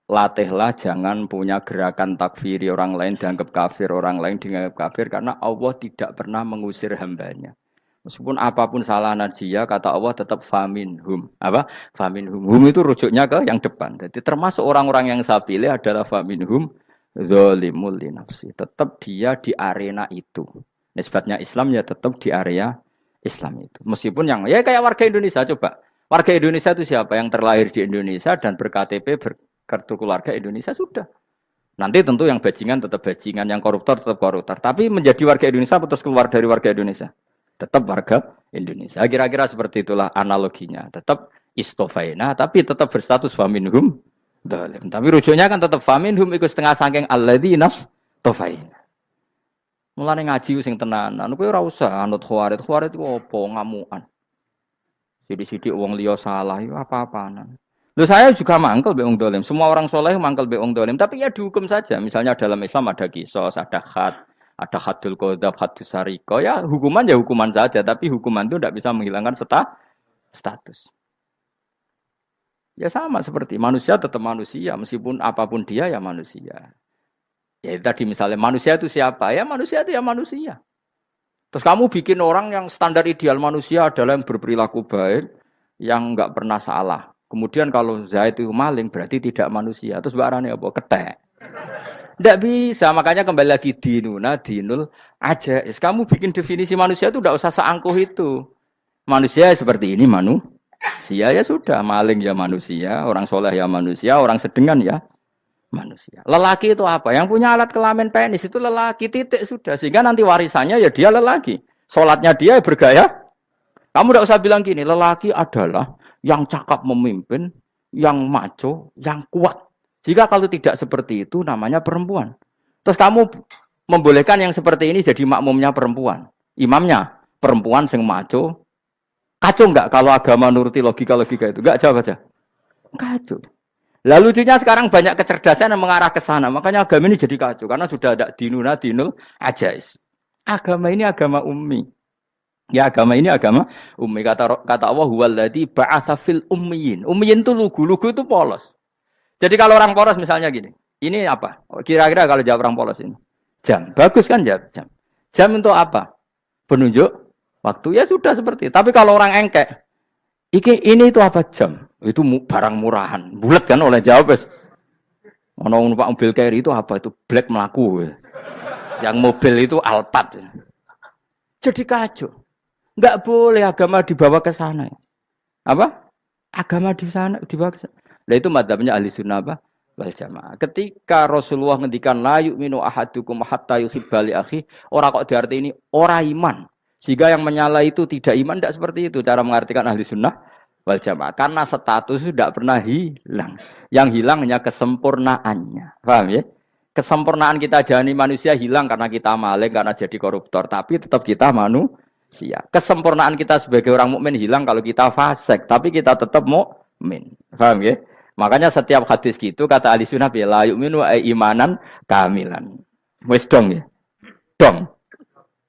latihlah jangan punya gerakan takfiri orang lain dianggap kafir, orang lain dianggap kafir karena Allah tidak pernah mengusir hambanya. Meskipun apapun salah najiyah kata Allah tetap faminhum. Apa? Faminhum. Hum itu rujuknya ke yang depan. Jadi termasuk orang-orang yang saya pilih adalah faminhum zalimul li nafsi. Tetap dia di arena itu. Nisbatnya Islam ya tetap di area Islam itu. Meskipun yang ya kayak warga Indonesia coba. Warga Indonesia itu siapa? Yang terlahir di Indonesia dan ber-KTP kartu keluarga Indonesia sudah. Nanti tentu yang bajingan tetap bajingan, yang koruptor tetap koruptor. Tapi menjadi warga Indonesia terus keluar dari warga Indonesia. Tetap warga Indonesia. Kira-kira seperti itulah analoginya. Tetap istofaina, tapi tetap berstatus faminhum dhalim. Tapi rujuknya kan tetap faminhum ikut setengah saking alladzina tofaina. Mulane ngaji sing tenanan. Kowe ora usah anut khawarit. Khawarit ku opo ngamukan. Sidik-sidik wong liya salah iku apa-apaan. Loh saya juga mangkel be wong dolim. Semua orang soleh mangkel be wong dolim. Tapi ya dihukum saja. Misalnya dalam Islam ada kisos, ada hadul qadzaf, hadus sariko. Ya hukuman saja. Tapi hukuman itu tidak bisa menghilangkan status. Ya sama seperti manusia tetap manusia. Meskipun apapun dia ya manusia. Ya tadi misalnya manusia itu siapa? Ya manusia itu ya manusia. Terus kamu bikin orang yang standar ideal manusia adalah yang berperilaku baik, yang enggak pernah salah. Kemudian kalau Zaid itu maling berarti tidak manusia. Terus barangnya apa? Ketek. Tidak bisa. Makanya kembali lagi dinul aja. Kamu bikin definisi manusia itu tidak usah seangkuh itu. Manusia seperti ini manusia ya sudah. Maling ya manusia, orang soleh ya manusia, orang sedengan ya manusia. Lelaki itu apa? Yang punya alat kelamin penis itu lelaki titik sudah. Sehingga nanti warisannya ya dia lelaki. Sholatnya dia bergaya. Kamu tidak usah bilang gini. Lelaki adalah yang cakap memimpin, yang maco, yang kuat. Jika kalau tidak seperti itu namanya perempuan. Terus kamu membolehkan yang seperti ini jadi makmumnya perempuan. Imamnya perempuan sing maco. Kacau enggak kalau agama nuruti logika-logika itu? Enggak jawab aja. Kacau. Lalu lucunya sekarang banyak kecerdasan yang mengarah ke sana. Makanya agama ini jadi kacau. Karena sudah ada dinul ajais. Agama ini agama ummi. Ya agama ini agama ummi. Kata Allah huwallazi ba'atsa fil ummiyin. Ummiyin itu lugu itu polos. Jadi kalau orang polos misalnya gini. Ini apa? Kira-kira kalau jawab orang polos ini. Jam. Bagus kan jam. Jam untuk apa? Penunjuk waktu. Ya sudah seperti itu. Tapi kalau orang engkek. Ini itu apa jam? Itu barang murahan. Bulat kan oleh jawab. Ono numpak mobil carry itu apa? Itu black melaku. Yang mobil itu Alphard. Jadi kacau. Enggak boleh agama dibawa ke sana. Apa? Agama di sana dibawa ke sana. Nah itu madzhabnya ahli sunnah apa? Wal jamaah. Ketika Rasulullah ngendikan la yu'minu ahadukum hatta yuhibba li akhi, ora kok diarti ini ora iman. Sehingga yang menyala itu tidak iman, tidak seperti itu cara mengartikan ahli sunnah wal jamaah. Karena status itu tidak pernah hilang. Yang hilang hanya kesempurnaannya. Paham ya? Kesempurnaan kita jadi manusia hilang karena kita maling, karena jadi koruptor. Tapi tetap kita manusia. Kesempurnaan kita sebagai orang mukmin hilang kalau kita fasik. Tapi kita tetap mukmin. Paham ya? Makanya setiap hadis gitu kata ahli sunnah la yu'minu imanan kamilan. Wis dong ya. Dong.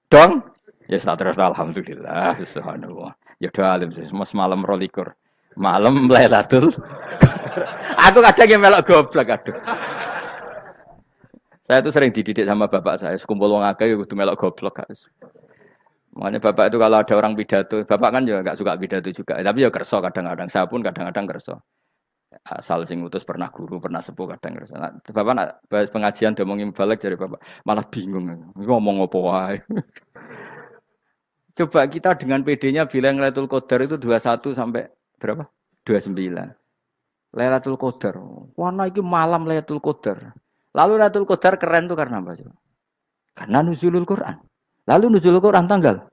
Dong. Ya terus alhamdulillah subhanallah. Ya doa alim mas malam rolikur. Malam Lailatul. Aku kadang yang melok goblok aduh. Saya tuh sering dididik sama bapak saya, sekumpul wong akeh ya kudu melok goblok guys. Makanya bapak itu kalau ada orang pidato, bapak kan juga enggak suka pidato juga, tapi ya kerso kadang-kadang. Saya pun kadang-kadang kerso. Asal sing utus pernah guru, pernah sepuh kadang kerso. Nah, bapak nak pengajian ngomongin balik dari bapak, malah bingung. Ngomong apa wae. Coba kita dengan PD-nya bilang Lailatul Qadar itu 21 sampai berapa? 29. Lailatul Qadar. Warna iki malam Lailatul Qadar. Lalu Lailatul Qadar keren tuh karena apa coba? Karena nuzulul Quran. Lalu nuzulul Quran tanggal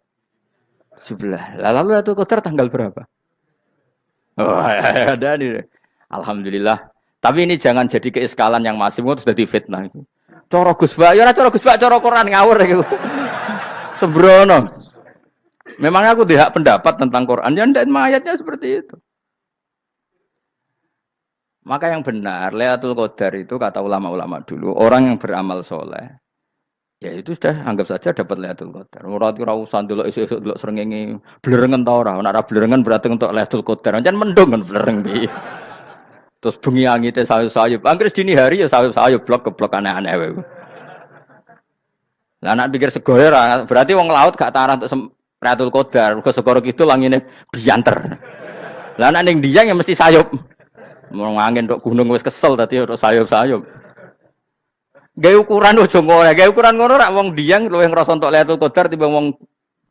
17. Lalu Lailatul Qadar tanggal berapa? Oh, ada nih. Alhamdulillah. Tapi ini jangan jadi keiskalan yang masif itu sudah difitnah. Coro Gus Bak, ya coro Gus Bak, coro Quran ngawur gitu. Sembrono. Memang aku tidak pendapat tentang Quran, ya dan ayatnya seperti itu. Maka yang benar, Lailatul Qadar itu kata ulama-ulama dulu, orang yang beramal soleh, ya itu sudah anggap saja dapat Lailatul Qadar. Ora usah ndelok esuk-esuk ndelok srengenge blerengen ta ora. Nek ora blerengen berarti untuk Lailatul Qadar. Jan mendung kan blereng iki. Terus bengi angite sayup-sayup. Anggere dini hari ya sayup-sayup blok-blok aneh-aneh wae. Lah nek pikir segoyo ora, berarti wong laut gak tarah untuk Lailatul Qadar, ke segoro kidul langine bianter. Lah nek ning Dieng ya mesti sayup. Mau angin tok gunung wis kesel dadi tok sayup-sayup. Gawe ukuran ojo ngono, gawe ukuran ngono rak wong Dieng luwih ngrasa entuk Lailatul Qadar timbang wong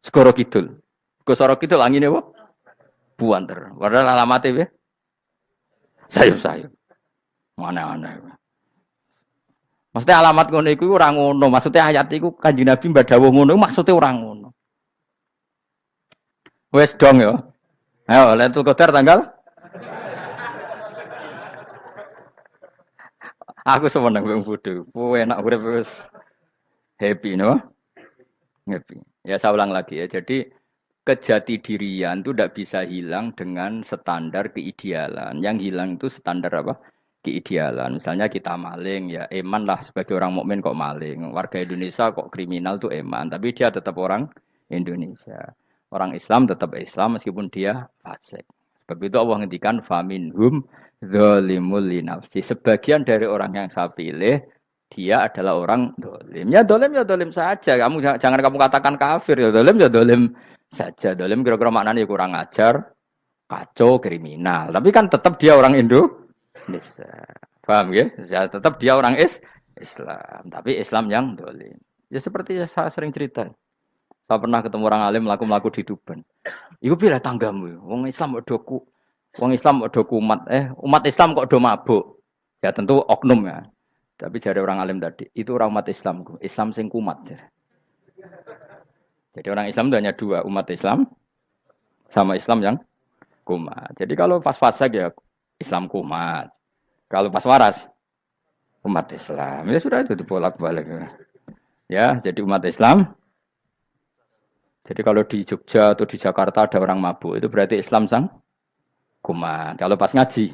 segoro kidul. Ke segoro kidul angine apa? Buanter. Padahal alamate piye? Sayup-sayup. Mana-mana. Maksudnya alamat ngono iku ora ngono, maksudnya ayat iku Kanjeng Nabi mbadhawuh ngono maksudnya ora ngono. Wes dong ya. Ayo Lailatul Qadar tanggal. Aku seneng wong bodho. Enak urip wis happy no. Happy. Ya saya ulang lagi ya. Jadi kejati dirian itu tidak bisa hilang dengan standar keidealan. Yang hilang itu standar apa? Keidealan. Misalnya kita maling ya eman lah sebagai orang mukmin kok maling. Warga Indonesia kok kriminal tuh eman, tapi dia tetap orang Indonesia. Orang Islam tetap Islam meskipun dia fasik. Sebab itu Allah ngendikan faminhum zalimul linafsi. Sebagian dari orang yang saya pilih dia adalah orang dolim. Ya dolim saja. Kamu jangan kamu katakan kafir ya dolim saja. Dolim kira-kira maknanya kurang ajar, kacau, kriminal. Tapi kan tetap dia orang Indonesia. Paham ya? Ya tetap dia orang Islam. Tapi Islam yang dolim. Ya seperti saya sering cerita. Saya pernah ketemu orang alim melaku-melaku di Tuban. Iku pilih tanggamu. Wong Islam kok doku. Wong Islam kok doku umat. Umat Islam kok do mabuk. Ya tentu oknum ya. Tapi jadi orang alim tadi. Itu orang umat Islam. Islam sing kumat. Jadi orang Islam itu hanya dua. Umat Islam sama Islam yang kumat. Jadi kalau pas fasik ya Islam kumat. Kalau pas waras umat Islam. Ya sudah itu bolak-balik. Ya jadi umat Islam. Jadi kalau di Jogja atau di Jakarta ada orang mabuk, itu berarti Islam sang kumat. Kalau pas ngaji,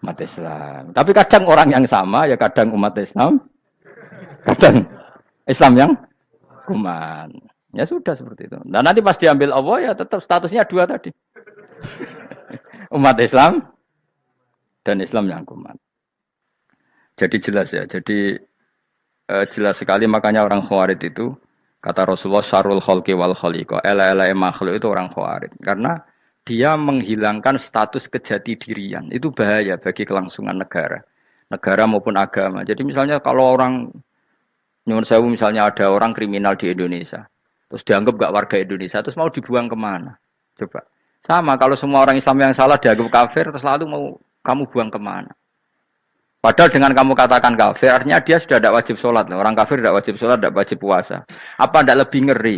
umat Islam. Tapi kadang orang yang sama, ya kadang umat Islam, kadang Islam yang kumat. Ya sudah seperti itu. Dan nanti pas diambil Allah, ya tetap statusnya dua tadi. Umat Islam dan Islam yang kumat. Jadi jelas ya. Jadi jelas sekali makanya orang Khawarij itu, kata Rasulullah syarrul khalqi wal khaliqa. Ela-ela makhluk itu orang Khawarij. Karena dia menghilangkan status kejati dirian. Itu bahaya bagi kelangsungan negara. Negara maupun agama. Jadi misalnya kalau orang, nyuwun sewu misalnya ada orang kriminal di Indonesia. Terus dianggap gak warga Indonesia. Terus mau dibuang kemana? Coba. Sama kalau semua orang Islam yang salah dianggap kafir. Terus lalu mau kamu buang kemana? Padahal dengan kamu katakan kafir, artinya dia sudah tidak wajib sholat. Orang kafir tidak wajib sholat, tidak wajib puasa. Apa tidak lebih ngeri?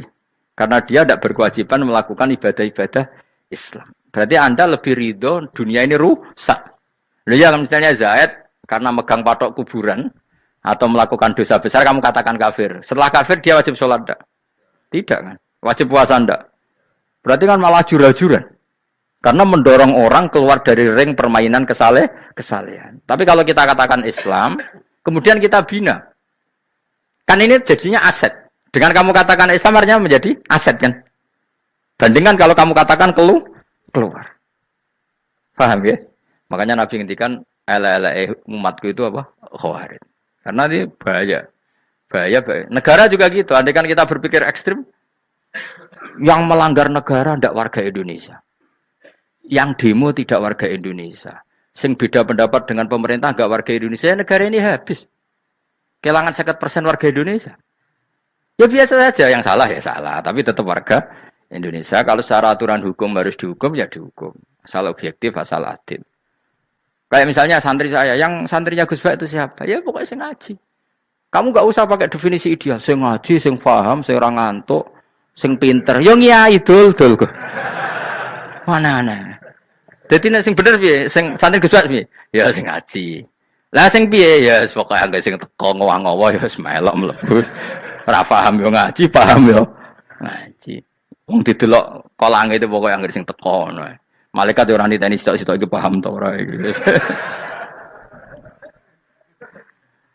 Karena dia tidak berkewajiban melakukan ibadah-ibadah Islam. Berarti Anda lebih ridho dunia ini rusak. Loh ya misalnya Zaid karena megang patok kuburan atau melakukan dosa besar kamu katakan kafir. Setelah kafir dia wajib sholat enggak? Tidak kan? Wajib puasa enggak? Berarti kan malah jura-juran. Karena mendorong orang keluar dari ring permainan kesalehan. Tapi kalau kita katakan Islam, kemudian kita bina. Kan ini jadinya aset. Dengan kamu katakan Islam artinya menjadi aset kan? Bandingkan kalau kamu katakan keluar. Paham ya? Makanya Nabi ngendikan umatku itu apa? Khawarij. Karena ini bahaya. Bahaya. Negara juga gitu. Andai kan kita berpikir ekstrim, yang melanggar negara tidak warga Indonesia. Yang demo tidak warga Indonesia. Sing beda pendapat dengan pemerintah enggak warga Indonesia, negara ini habis. Kehilangan 50% warga Indonesia. Ya biasa saja, yang salah ya salah, tapi tetap warga Indonesia. Kalau secara aturan hukum harus dihukum ya dihukum. Asal objektif, asal adil. Kayak misalnya santri saya, yang santrinya Gus Bak itu siapa? Ya pokoknya sing ngaji. Kamu enggak usah pakai definisi ideal, sing ngaji, sing paham, sing ora ngantuk, sing pinter. Yo ngiyai dul kok. Mana. Jadi nek sing bener piye? Sing santri Gus Bak piye? Ya sing ngaji. Lah sing piye? Ya pokoke anggere sing teko ngowah-ngowah ya wis melok mlebu. Ora paham yo ngaji, paham yo ngaji. Wong didelok kolange itu pokoke anggere sing teko ngono. Malaikat yo ora niteni sitok-sitok iki paham ta ora iki.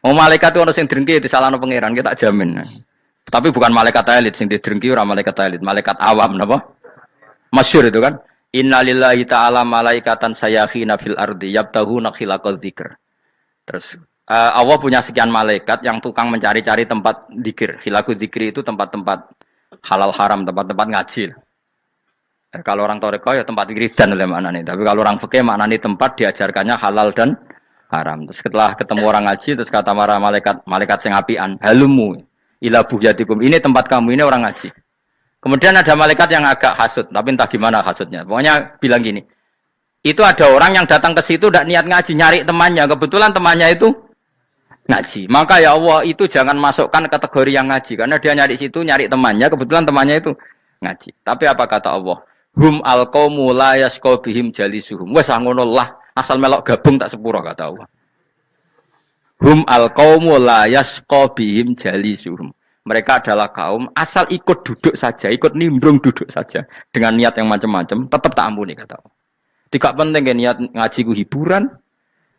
Malaikat itu ono sing drengki disalahno pangeran, kita tak jamin. Tapi bukan malaikat elit sing didrengki ora malaikat elit, malaikat awam napa? Masyhur itu kan. Innalillahi ta'ala malaikatan sayakhina fil ardi yabtaghuna khilaqal dzikr. Terus Allah punya sekian malaikat yang tukang mencari-cari tempat dzikir. Khilaqul dzikri itu tempat-tempat halal haram, tempat-tempat ngaji. Kalau orang Toreko ya tempat wiridan oleh maknanya. Tapi kalau orang fikih maknanya tempat diajarkannya halal dan haram. Terus setelah ketemu orang ngaji terus kata para malaikat sing apian, halumu ila buhyatikum. Ini tempat kamu, ini orang ngaji. Kemudian ada malaikat yang agak hasud, tapi entah gimana hasudnya. Pokoknya bilang gini, itu ada orang yang datang ke situ tidak niat ngaji, nyari temannya. Kebetulan temannya itu ngaji. Maka ya Allah itu jangan masukkan kategori yang ngaji. Karena dia nyari situ, nyari temannya. Kebetulan temannya itu ngaji. Tapi apa kata Allah? Hum al-qawmu la yasqaw bihim jalisuhum. Wes ngono lah, asal melok gabung tak sepuro kata Allah. Hum al-qawmu la yasqaw bihim jalisuhum. Mereka adalah kaum asal ikut duduk saja, ikut nimbrung duduk saja dengan niat yang macam-macam, tetap tak ampuni kata Allah. Tidak penting kan niat ngaji ku hiburan,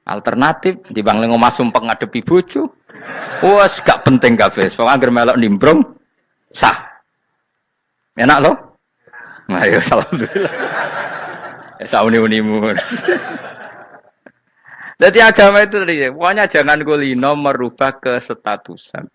alternatif, dibanding ngomong sumpah ngadepi bojo. Wes gak penting kabeh. Wong anggere melok nimbrung sah. Enak loh? Nah, ya alhamdulillah. Ya sauni-unimu. Jadi agama itu tadi, pokoknya jangan kulino merubah kesestatusan.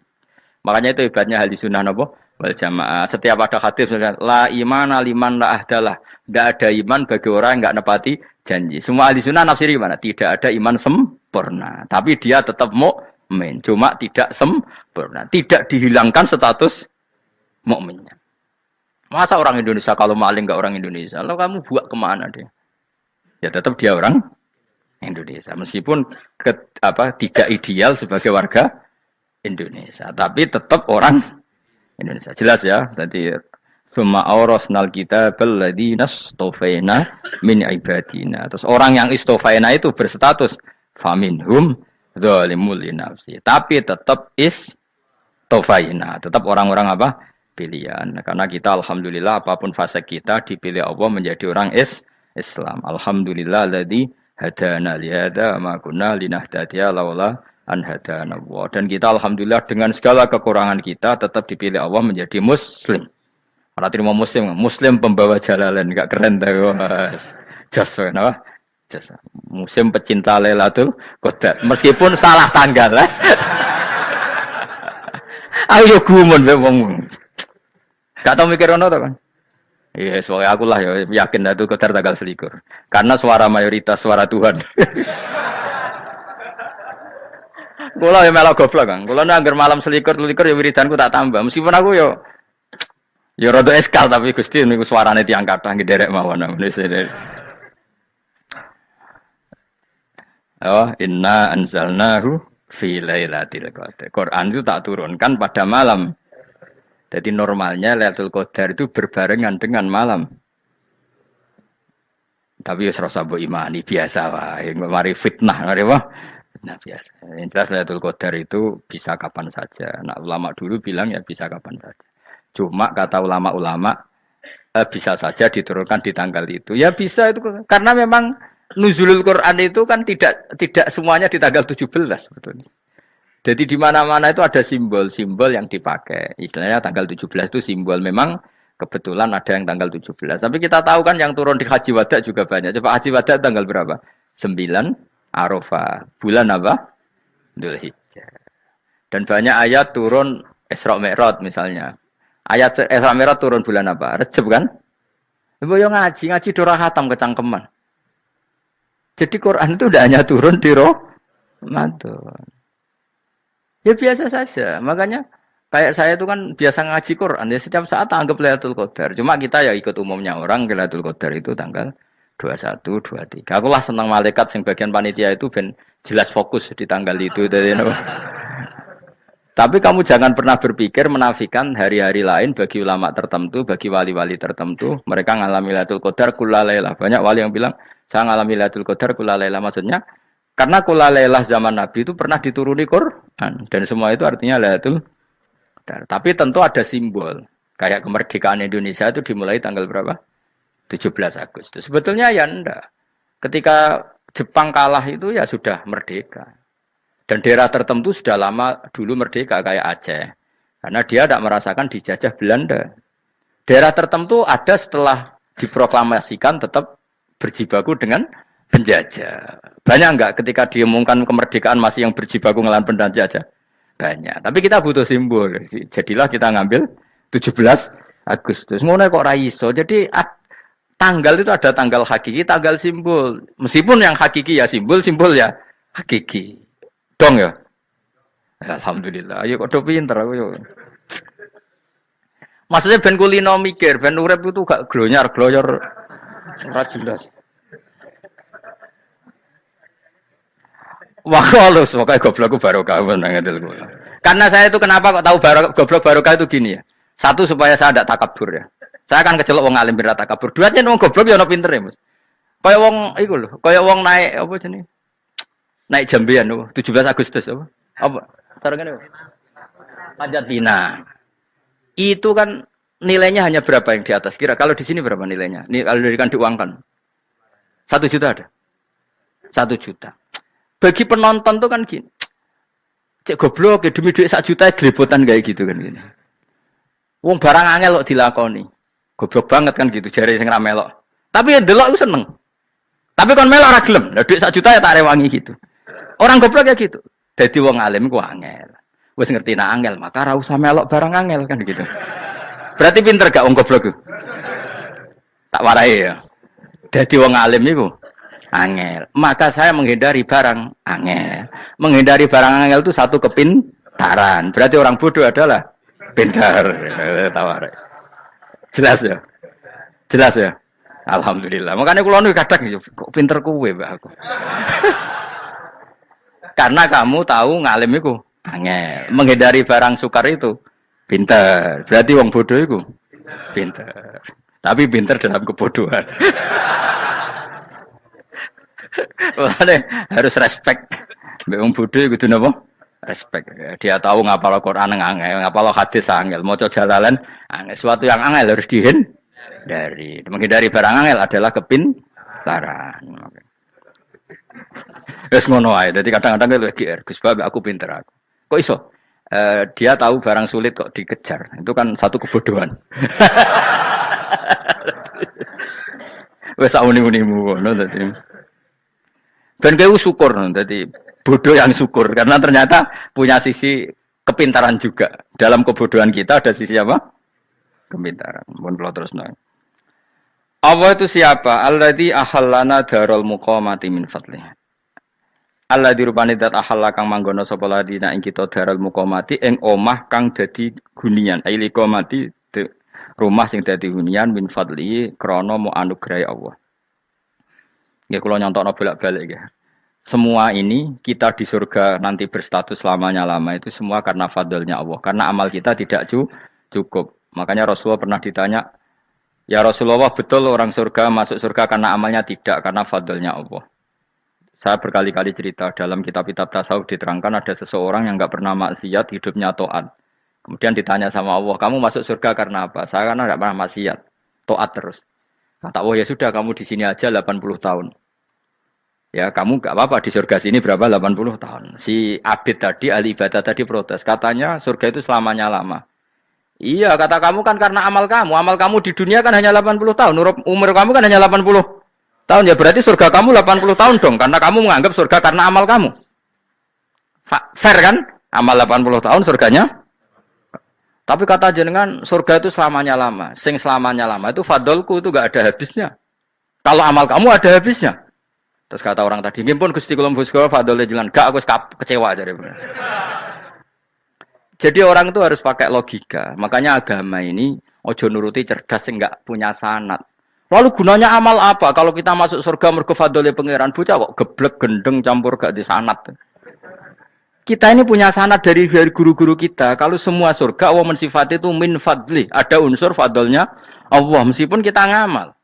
Makanya itu hebatnya ahli sunnah napa wal jamaah. Setiap ada hadis la imana liman la ahdalah. Tidak ada iman bagi orang yang enggak nepati janji. Semua ahli sunnah nafsiri mana? Tidak ada iman sempurna, tapi dia tetap mukmin, cuma tidak sempurna. Tidak dihilangkan status mukminnya. Masa orang Indonesia kalau maling enggak orang Indonesia? Lalu kamu buat kemana dia? Ya tetap dia orang Indonesia, meskipun tidak ideal sebagai warga Indonesia, tapi tetap orang Indonesia. Jelas ya. Tadi summa awrasnal kitabal ladzina istofaina min ibadina. Terus orang yang istofaina itu berstatus faminhum zalimul linafsi. Tapi tetap istofaina, tetap orang-orang apa? Pilihan. Karena kita alhamdulillah apapun fase kita dipilih Allah menjadi orang Islam. Alhamdulillah alladzi hadana li hadza ma kunna linahtadiya laula an hadana Allah. Dan kita alhamdulillah dengan segala kekurangan kita tetap dipilih Allah menjadi muslim. Ora terima muslim pembawa jalalan, enggak keren ta, Mas. Jas napa? Jas. Muslim pecinta Lailatul Qadar. Meskipun salah tanggal. Ayo gumun wae wong. Gak tau mikir ono to kan? Iya, soalnya aku lah ya yakin Lailatul Qadar tanggal 21. Karena suara mayoritas suara Tuhan. Kula ya melok goblok Kang. Kula nek anggar malam selikur ya wiridanku tak tambah. Meskipun aku ya rada eskal tapi Gusti niku suarane tiyang kathah nderek mawon. Oh, inna anzalnahu fi lailatul qadar. Quran itu tak turunkan pada malam. Jadi normalnya Lailatul Qadar itu berbarengan dengan malam. Tapi wis rasa mbok imani biasa wae. Mari fitnah, mari apa? Fitnah biasa. Yang jelas Lailatul Qadar itu bisa kapan saja. Nah, ulama dulu bilang ya bisa kapan saja. Cuma kata ulama-ulama bisa saja diturunkan di tanggal itu. Ya bisa itu karena memang nuzulul Quran itu kan tidak semuanya di tanggal 17 sebetulnya. Jadi di mana-mana itu ada simbol-simbol yang dipakai. Istilahnya tanggal 17 itu simbol memang kebetulan ada yang tanggal 17. Tapi kita tahu kan yang turun di Haji Wada juga banyak. Coba Haji Wada tanggal berapa? 9 Arafah. Bulan apa? Dzulhijjah. Dan banyak ayat turun Isra Mi'raj misalnya. Ayat Isra Mi'raj turun bulan apa? Rejab kan? Ibu yang ngaji dora khatam kecangkeman. Jadi Quran itu tidak hanya turun di Ramadan. Ya biasa saja. Makanya kayak saya itu kan biasa ngaji Quran. Ya setiap saat anggap Lailatul Qadar. Cuma kita ya ikut umumnya orang Lailatul Qadar itu tanggal 21, 23. Aku lah senang malaikat yang bagian panitia itu ben jelas fokus di tanggal itu. Tapi kamu jangan pernah berpikir menafikan hari-hari lain bagi ulama tertentu, bagi wali-wali tertentu. Mereka ngalami Lailatul Qadar kullailah. Banyak wali yang bilang, saya ngalami Lailatul Qadar kullailah. Maksudnya, karena kullailah zaman Nabi itu pernah dituruni Quran. Dan semua itu artinya Lailatul Qadar. Tapi tentu ada simbol. Kayak kemerdekaan Indonesia itu dimulai tanggal berapa? 17 Agustus. Sebetulnya ya enggak. Ketika Jepang kalah itu ya sudah merdeka. Dan daerah tertentu sudah lama dulu merdeka kayak Aceh. Karena dia tidak merasakan dijajah Belanda. Daerah tertentu ada setelah diproklamasikan tetap berjibaku dengan penjajah. Banyak enggak ketika diumumkan kemerdekaan masih yang berjibaku ngelawan penjajah? Banyak. Tapi kita butuh simbol. Jadilah kita ngambil 17 Agustus. Ngono kok ra iso. Jadi tanggal itu ada tanggal hakiki, tanggal simbol. Meskipun yang hakiki ya simbol ya hakiki. Dong ya? Alhamdulillah. Ayo kok do pinter aku yo. Maksudnya ben kulino mikir, ben urip itu gak glonyar-glonyor ora jelas. Wah, halus, makanya goblokku barokah menang ngedel kula. Karena saya itu kenapa kok tahu goblok barokah itu gini ya. Satu supaya saya tidak takabur ya. Saya akan kecelok wong alim berat takabur. Dua aja wong goblok ya ono pinter ya, Mas. Kaya wong iku lho, kaya wong naik apa jenenge? Naik jambian lho, 17 Agustus apa? Apa? Tarengane. Panjat Pinang. Itu kan nilainya hanya berapa yang di atas kira? Kalau di sini berapa nilainya? Ini kalau diberikan diuangkan. 1 juta ada. 1 juta. Bagi penonton tuh kan gini. Cek goblok ya demi duit 1 juta glebotan kayak gitu kan gini. Wong barang angel kok dilakoni. Goblok banget kan gitu jare sing ra melok. Tapi ya delok itu seneng. Tapi kon melok ora gelem. Lah duit 1 juta ya tak rewangi gitu. Orang goblok ya gitu. Dadi wong alim ku angel. Wis ngerti nak angel, maka ora usah melok barang angel kan gitu. Berarti pinter gak wong goblok ku? Tak warai ya. Dadi wong alim iku angel. Maka saya menghindari barang angel. Menghindari barang angel itu satu kepintaran. Berarti orang bodoh adalah pintar. Tawar. Jelas ya? Jelas ya? Alhamdulillah. Makanya kula niku kadang kok pinter kuwe mbak aku. Karena kamu tahu ngalim iku angel. Menghindari barang sukar itu pintar. Berarti wong bodoh iku pintar. Tapi pintar dalam kebodohan. Harus respect. Wong bodoh kudu napa? Respect. Dia tahu ngapal Quran angel, ngapal hadis angel, maca jalalan angel. Sesuatu yang angel harus dihindari. Menghindari barang angel adalah kepintaran. Wes ngono ae. Dadi kadang-kadang lho GR, Gus Bab aku pinter aku. Kok iso? Dia tahu barang sulit kok dikejar. Itu kan satu kebodohan. Wes uni-unimu ngono dadi. Ben kowe syukur dadi bodoh yang syukur karena ternyata punya sisi kepintaran juga. Dalam kebodohan kita ada sisi apa? Kepintaran. Mun kula terusno. Allah itu siapa? Alladzi ahallana darul muqamati min fadlih. Alladzi rupane dat ahalla kang manggono sapa ladina ing kita darul muqamati ing omah kang dadi hunian. Aili qamati rumah sing dadi hunian min fadli krana mu anugrahe Allah. Nggih kula nyontokno bolak-balik nggih. Semua ini kita di surga nanti berstatus lamanya-lama itu semua karena fadlnya Allah. Karena amal kita tidak cukup. Makanya Rasulullah pernah ditanya, Ya Rasulullah betul orang surga masuk surga karena amalnya tidak karena fadlnya Allah. Saya berkali-kali cerita dalam kitab-kitab tasawuf diterangkan ada seseorang yang nggak pernah maksiat, hidupnya taat. Kemudian ditanya sama Allah, kamu masuk surga karena apa? Saya karena nggak pernah maksiat, taat terus. Kata Allah, ya sudah kamu di sini aja 80 tahun. Ya kamu nggak apa-apa di surga sini berapa 80 tahun. Si Abid tadi, ahli ibadah tadi protes. Katanya surga itu selamanya lama. Iya kata kamu kan karena amal kamu. Amal kamu di dunia kan hanya 80 tahun. Umur kamu kan hanya 80 tahun. Ya berarti surga kamu 80 tahun dong. Karena kamu menganggap surga karena amal kamu. Fair kan? Amal 80 tahun surganya. Tapi kata jenengan surga itu selamanya lama. Sing selamanya lama itu fadolku itu gak ada habisnya. Kalau amal kamu ada habisnya. Terus kata orang tadi, ngimpun Gusti kula mbusga fadole jalan. Gak aku kecewa jadi. Jadi orang itu harus pakai logika. Makanya agama ini ojo nuruti cerdas yang nggak punya sanad. Lalu gunanya amal apa? Kalau kita masuk surga mergo fadole pangeran bocah kok geblek gendeng campur gak di sanad. Kita ini punya sanad dari guru-guru kita. Kalau semua surga Allah mensifati itu min fadli. Ada unsur fadlnya Allah meskipun kita ngamal.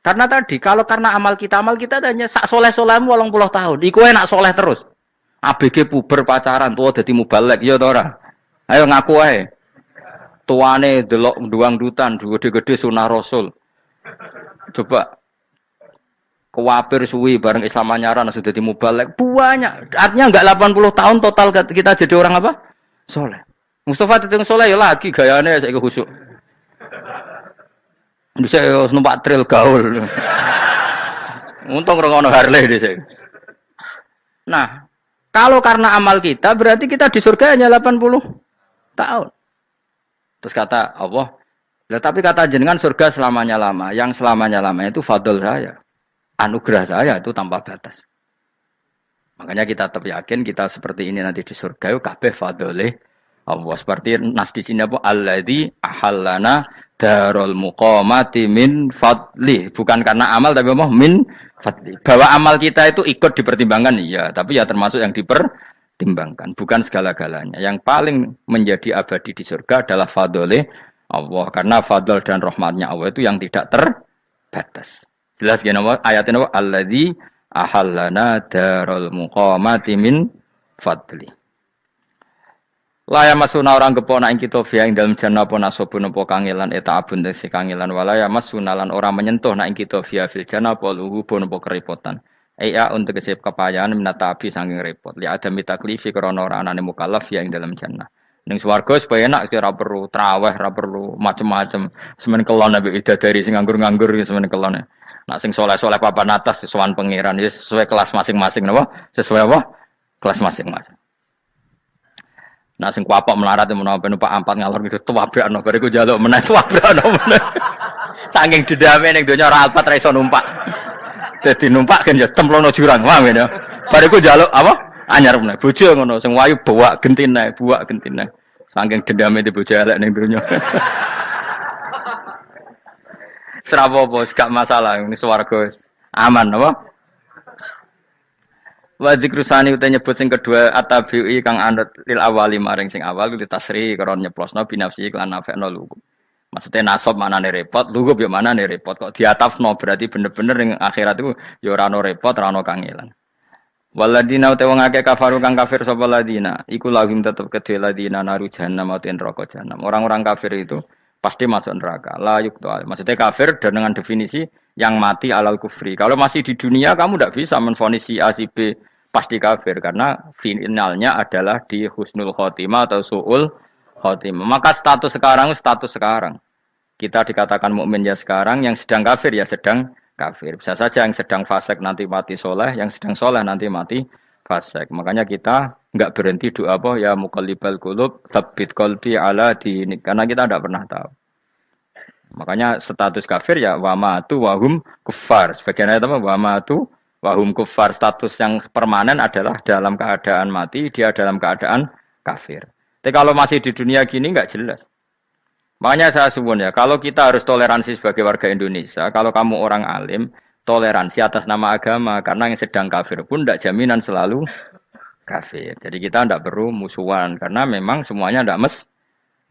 Karena tadi kalau karena amal kita hanya sak soleh-solehmu 80 tahun. Iku enak soleh terus. ABG puber pacaran tua dadi mubalek ya ta ora? Ayo ngaku ae. Tuane delok duang-dutan, gede-gede sunah Rasul. Coba kewapir suwi bareng Islam anyaran sudah dadi mubalek. Banyak. Artinya enggak 80 tahun total kita jadi orang apa? Soleh. Mustafa teteng soleh ya lagi gayane saiki khusuk. Bisa numpak trail gaul. Untung ngono Harley dhisik. Nah, kalau karena amal kita berarti kita di surga hanya 80 tahun. Terus kata Allah, tapi kata jenengan surga selamanya lama. Yang selamanya lama itu fadl saya. Anugerah saya itu tanpa batas. Makanya kita tetap yakin kita seperti ini nanti di surga itu kabeh fadlih Allah. Seperti nas di sini apa? Alladzi ahallana darul muqamati min fadli. Bukan karena amal tapi apa? Min fadli. Bahwa amal kita itu ikut dipertimbangkan iya, tapi ya termasuk yang dipertimbangkan, bukan segala-galanya. Yang paling menjadi abadi di surga adalah fadlih Allah. Karena fadl dan rahmatnya Allah itu yang tidak terbatas. Jelas gini ayatnya apa? Alladzi ahallana darul muqamati min fadli. Laya masuna orang kepona ing kita via ing dalem jannah apa nasobun apa kangelan eta abun si kangelan walaya masuna lan orang menyentuh nak ing kita via fil jannah apa luhubun apa kerepotan. Iya untuk kesep kepayahan minata api saking repot. Li ada mitaklifi krana ora anane mukallaf via ing dalem jannah. Ning swarga supaya enak ora perlu traweh, ora perlu macem-macem. Semen kelon ambek bidadari sing nganggur-nganggur semen kelon. Nak sing saleh-saleh papan atas sowan pangeran sesuai kelas masing-masing napa? Sesuai apa? Kelas masing-masing. Nah sing kuapok melarat menawa numpak ampat ngalor gitu tuwabrakno bariku njaluk meneh tuwabrakno meneh. Saking dendame ning donya ora alpat ra iso numpak. Dadi numpak kan ya templono jurang, paham ya. Bariku njaluk apa? Anyar meneh. Bojo ngono sing wayu buak gentine. Saking dendame di bojo elek ning donya. Serapopo gak masalah ini swarga aman apa? Wa dzikrusani uta nyebut sing kedua atabi'i kang anut lil awali maring sing awal kuwi tasri karo nyeplosno binafsi lan nafekno lugu. Maksudnya nasab manane repot, lugu yo manane repot kok diatafno berarti bener-bener ning akhirat iku yo ora ono repot, ora ono kangelan. Waladina uta wong akeh kafaru kang kafir sapa ladina, iku lahum tetep kedhe ladina naru jahannam utawa neraka jahannam. Orang-orang kafir itu pasti masuk neraka. La yuqtal. Maksudnya kafir dan dengan definisi yang mati alal kufri. Kalau masih di dunia kamu tidak bisa menvonis si A si B pasti kafir karena finalnya adalah di husnul khotimah atau suul khotimah. Maka status sekarang. Kita dikatakan mukmin ya sekarang, yang sedang kafir ya sedang kafir. Bisa saja yang sedang fasik nanti mati soleh, yang sedang soleh nanti mati fasik. Makanya kita enggak berhenti doa apa ya muqallibal qulub tsabbit qalbi ala dinik karena kita tidak pernah tahu. Makanya status kafir ya wamatu wahum kufar. Sebagian ayat apa wamatu wahum kufar. Status yang permanen adalah dalam keadaan mati, dia dalam keadaan kafir. Tapi kalau masih di dunia gini enggak jelas. Makanya saya suwun ya, kalau kita harus toleransi sebagai warga Indonesia, kalau kamu orang alim, toleransi atas nama agama karena yang sedang kafir pun tidak jaminan selalu kafir. Jadi kita tidak perlu musuhan karena memang semuanya tidak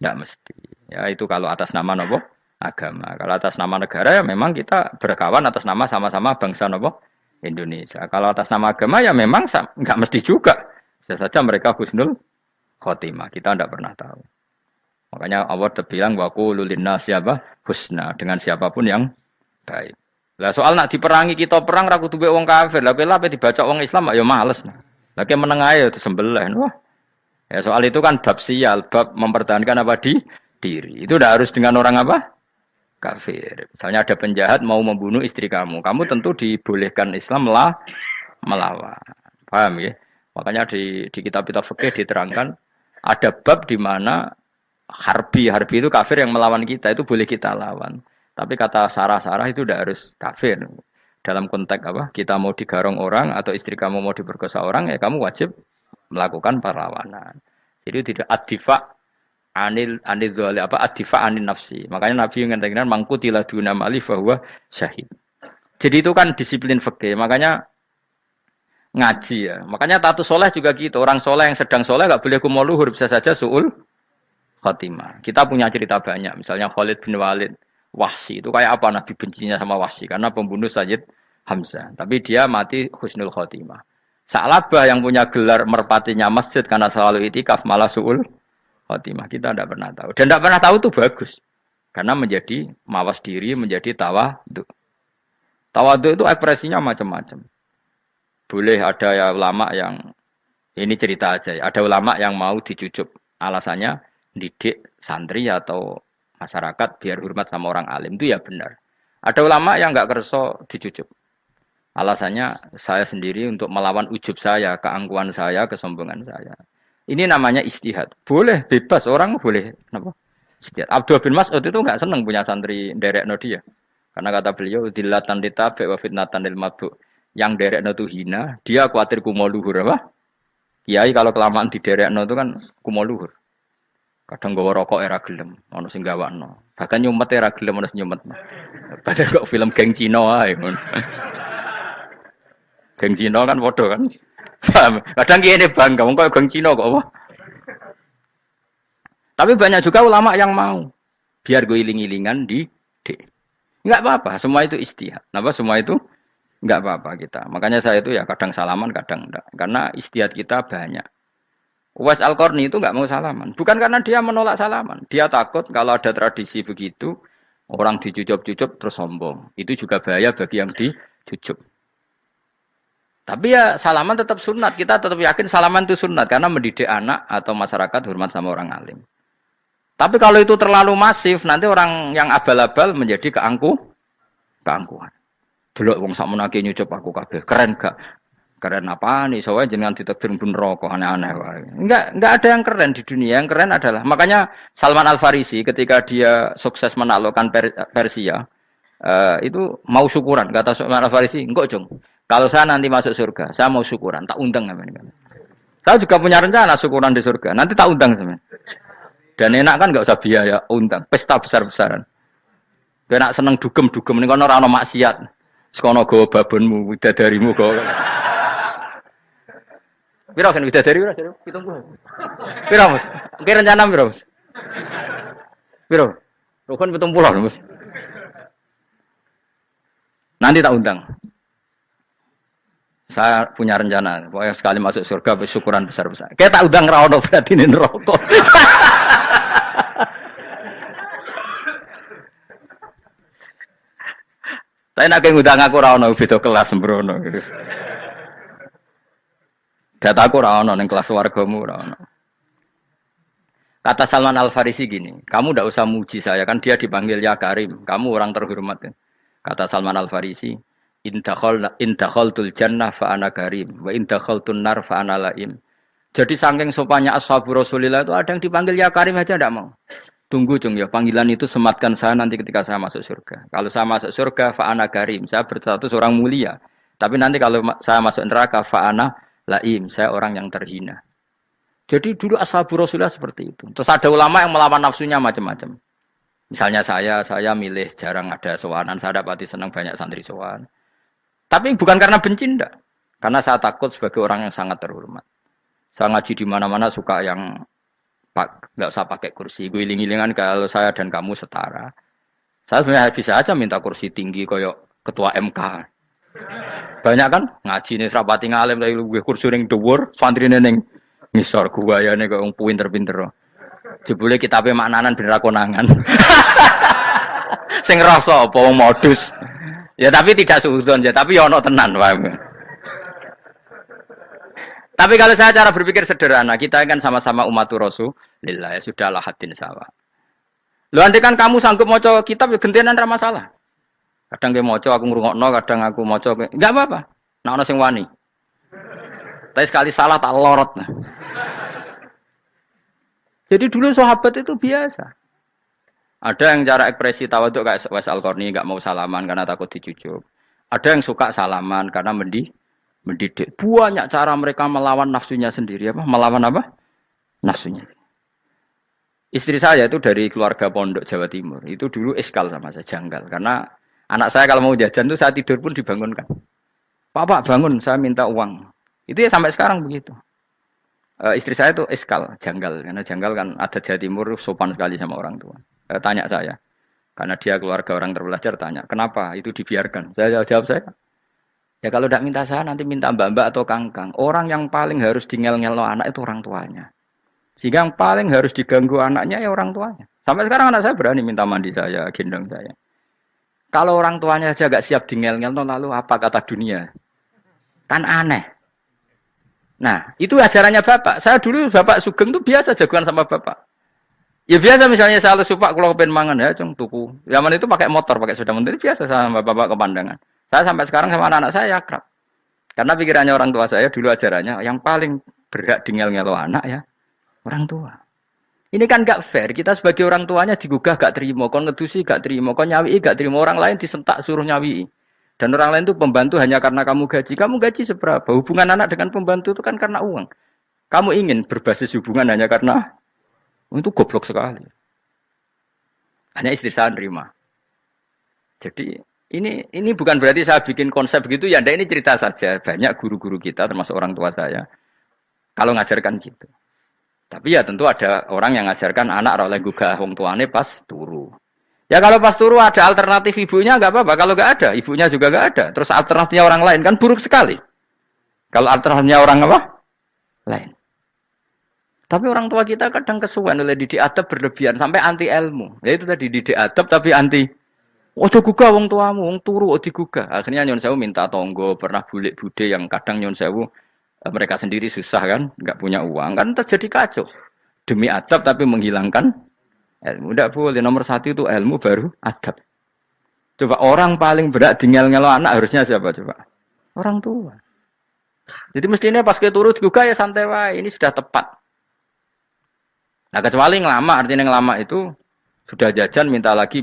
mesti. Ya itu kalau atas nama apa? agama. Kalau atas nama negara ya memang kita berkawan atas nama sama-sama bangsa nopo Indonesia. Kalau atas nama agama ya memang nggak mesti juga. Bisa saja mereka husnul khotimah. Kita tidak pernah tahu. Makanya Allah terbilang waku lulina siapa husna dengan siapapun yang baik. Lah soal nak diperangi kita perang ra kudu wong kafir. Lah pe dibaca wong Islam ya males. Lah ke meneng ae disembelih. Wah. Ya soal itu kan bab sial, bab mempertahankan apa di diri. Itu udah harus dengan orang apa? Kafir. Misalnya ada penjahat mau membunuh istri kamu. Kamu tentu dibolehkan Islam melawan. Paham ya? Makanya di kitab-kitab fikih diterangkan ada bab di mana harbi itu kafir yang melawan kita itu boleh kita lawan. Tapi kata sarah-sarah itu udah harus kafir. Dalam konteks apa? Kita mau digarong orang atau istri kamu mau diperkosa orang, ya kamu wajib melakukan perlawanan. Jadi tidak adifa anil dzali apa adifa anin nafsi. Makanya Nabi mengatakan mangkutila duna mali bahwa syahid. Jadi itu kan disiplin fikih. Makanya ngaji ya. Makanya tatus soleh juga gitu. Orang soleh yang sedang soleh nggak boleh kumal luhur, bisa saja suul khotimah. Kita punya cerita banyak. Misalnya Khalid bin Walid. Wahsi itu kayak apa Nabi bencinya sama Wahsi karena pembunuh Sayyid Hamzah. Tapi dia mati husnul khotimah. Sa'labah yang punya gelar merpatinya masjid karena selalu itikaf malah suul khotimah. Kita tidak pernah tahu. Dan tidak pernah tahu itu bagus. Karena menjadi mawas diri, menjadi tawadhu. Tawadhu itu ekspresinya macam-macam. Boleh ada ya ulama yang ini cerita aja ya. Ada ulama yang mau dicucup. Alasannya didik santri atau masyarakat biar hormat sama orang alim itu ya benar. Ada ulama yang nggak kerso dicucup. Alasannya saya sendiri untuk melawan ujub saya, keangkuhan saya, kesombongan saya. Ini namanya istihad. Boleh bebas orang boleh apa? Istihad. Abdul bin Mas'ud itu nggak senang punya santri derekno dia. Karena kata beliau dilatan ditabe wa fitnatan lil mabuk. Yang derekno itu hina, dia khawatir kumo luhur apa? Kiai kalau kelamaan di derekno itu kan kumo luhur. Kadang gawa rokok era gelem, ono sing gawakno. Bahkan nyumet era gelem ono sing nyumet. Padahal kok film geng Cina ae ngono. Geng Cina kan padha kan. Kadang kene bangga wong kok geng Cina kok apa. Tapi banyak juga ulama yang mau biar gue iling-ilingan di enggak apa-apa, semua itu istihad. Napa semua itu enggak apa-apa kita. Makanya saya itu ya kadang salaman, kadang enggak. Karena istihad kita banyak. Uwais Al-Qarni itu nggak mau salaman. Bukan karena dia menolak salaman. Dia takut kalau ada tradisi begitu, orang dicucup-cucup terus sombong. Itu juga bahaya bagi yang dicucup. Tapi ya salaman tetap sunat. Kita tetap yakin salaman itu sunat. Karena mendidik anak atau masyarakat hormat sama orang alim. Tapi kalau itu terlalu masif, nanti orang yang abal-abal menjadi keangkuhan. Delok wong sakmenake nyucup aku kabeh. Keren gak? Keren apa nih? Soalnya jangan ditakdir pun rokok aneh-aneh. Enggak ada yang keren di dunia. Yang keren adalah makanya Salman Al Farisi ketika dia sukses menaklukkan Persia itu mau syukuran. Kata Salman Al Farisi, enggak Jong. Kalau saya nanti masuk surga, saya mau syukuran. Tak undang namanya. Saya juga punya rencana syukuran di surga. Nanti tak undang sebenarnya. Dan enak kan enggak usah biaya undang. Pesta besar-besaran. Enak seneng dugem-dugem ini kan orang maksiat. Sekono go babonmu, widadarimu go. Piro kan wis dari piro? 70. Piro, Mas? Oke rencana piro, Mas? Piro? Rukun 70, Mas. Nanti tak undang. Saya punya rencana, pokoknya sekali masuk surga bersyukuran besar-besar. Kayak tak undang ra ono berarti ning neraka. Saya nak ngundang aku ra ono beda kelas sembrono gitu. Dataku ora ono ning kelas wargamu ora ono. Kata Salman Al Farisi gini, kamu ndak usah muji saya kan dia dipanggil ya Karim, kamu orang terhormat. Kata Salman Al Farisi, in dakhaltul jannah fa ana karim wa in dakhaltun nar fa ana laim. Jadi saking sopannya ashabu Rasulillah itu ada yang dipanggil ya Karim aja ndak mau. Tunggu Jung ya, panggilan itu sematkan saya nanti ketika saya masuk surga. Kalau saya masuk surga fa ana karim, saya berstatus orang mulia. Tapi nanti kalau saya masuk neraka fa ana laim, saya orang yang terhina. Jadi dulu ashabu Rasulullah seperti itu. Terus ada ulama yang melawan nafsunya macam-macam. Misalnya saya milih jarang ada sowanan, saya dapati senang banyak santri sowan. Tapi bukan karena benci enggak. Karena saya takut sebagai orang yang sangat terhormat. Saya ngaji di mana-mana suka yang enggak usah pakai kursi. Guling-gilingan kalau saya dan kamu setara. Saya sebenarnya bisa aja minta kursi tinggi koyok ketua MK. Banyak kan ngaji nih serapati ngalim dari gue kursi ning dhuwur, santri ning ngisor guayane kok wong pinter-pinter. Jebule kitabe maknanan bener konangan. Sing rasa apa wong modus. Ya tapi tidak suudzon ya, tapi ya ono tenan, paham. Tapi kalau saya cara berpikir sederhana, kita kan sama-sama umatur Rasulillah, ya sudahlah hadin sawa. Lu andai kan kamu sanggup maca kitab ya gentenan ra masalah. Kadang dia maca aku ngrungokno, kadang aku maca enggak apa-apa. Nek ana sing wani. Tapi sekali salah tak lorot. Nah. Jadi dulu sahabat itu biasa. Ada yang cara ekspresi tawaduk kayak Wais Al-Qarni enggak mau salaman karena takut dicucuk. Ada yang suka salaman karena mendidik. Banyak cara mereka melawan nafsunya sendiri apa? Melawan apa? Nafsunya. Istri saya itu dari keluarga pondok Jawa Timur. Itu dulu iskal sama saya, janggal. Karena anak saya kalau mau jajan tuh saya tidur pun dibangunkan. Pak bangun, saya minta uang. Itu ya sampai sekarang begitu. Istri saya itu iskal, janggal. Karena janggal kan ada Jawa Timur sopan sekali sama orang tua. Tanya saya. Karena dia keluarga orang terpelajar, tanya. Kenapa itu dibiarkan? Saya jawab saya. Ya kalau tidak minta saya, nanti minta mbak-mbak atau kangkang. Orang yang paling harus dingel-ngelo anak itu orang tuanya. Sehingga yang paling harus diganggu anaknya ya orang tuanya. Sampai sekarang anak saya berani minta mandi saya, gendong saya. Kalau orang tuanya saja gak siap dingel-ngel, lalu apa kata dunia? Kan aneh. Nah, itu ajarannya bapak. Saya dulu bapak Sugeng tuh biasa jagoan sama bapak. Ya biasa misalnya saya supak kalau pengen mangan ya, cung tuku. Zaman itu pakai motor, pakai sepeda motor biasa sama bapak ke pandangan. Saya sampai sekarang sama anak-anak saya akrab. Karena pikirannya orang tua saya dulu ajarannya yang paling berhak dingel-ngelo anak ya. Orang tua. Ini kan gak fair. Kita sebagai orang tuanya digugah gak terima. Kon ngedusi gak terima. Kon nyawi gak terima. Orang lain disentak suruh nyawi. Dan orang lain itu pembantu hanya karena kamu gaji. Kamu gaji seberapa? Hubungan anak dengan pembantu itu kan karena uang. Kamu ingin berbasis hubungan hanya karena itu goblok sekali. Hanya istri saya nerima. Jadi ini bukan berarti saya bikin konsep begitu ya. Ini cerita saja. Banyak guru-guru kita termasuk orang tua saya. Kalau ngajarkan gitu. Tapi ya tentu ada orang yang ngajarkan anak oleh gugah wong tuane pas turu. Ya kalau pas turu ada alternatif ibunya enggak apa-apa. Kalau enggak ada, ibunya juga enggak ada. Terus alternatifnya orang lain kan buruk sekali. Kalau alternatifnya orang apa? Lain. Tapi orang tua kita kadang kesuwen oleh didik adab berlebihan sampai anti ilmu. Ya itu tadi didik adab tapi anti ojo gugah wong tuamu, wong turu ojo digugah. Akhirnya Nyon Sewu minta tonggo, pernah bulik bude yang kadang Nyon Sewu mereka sendiri susah kan, nggak punya uang kan terjadi kacau. Demi adab tapi menghilangkan ilmu. Tidak boleh. Nomor satu itu ilmu baru adab. Coba orang paling berat dingel-ngelo anak harusnya siapa coba? Orang tua. Jadi mestinya pas ke turut juga ya santai wae. Ini sudah tepat. Nah kecuali ngelama, artinya ngelama itu sudah jajan minta lagi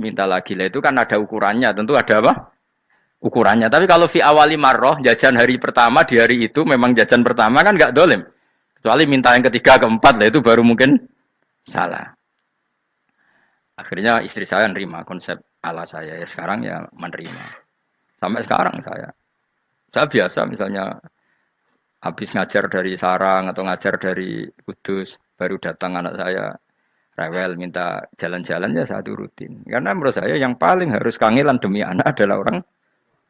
lah itu kan ada ukurannya. Tentu ada apa? Ukurannya. Tapi kalau fi awali marroh, jajan hari pertama di hari itu memang jajan pertama kan nggak dolim. Kecuali minta yang ketiga, keempat lah itu baru mungkin salah. Akhirnya istri saya nerima konsep ala saya. Ya sekarang ya menerima. Sampai sekarang saya biasa misalnya habis ngajar dari Sarang atau ngajar dari Kudus, baru datang anak saya rewel minta jalan-jalan ya saya turutin. Karena menurut saya yang paling harus kangelan demi anak adalah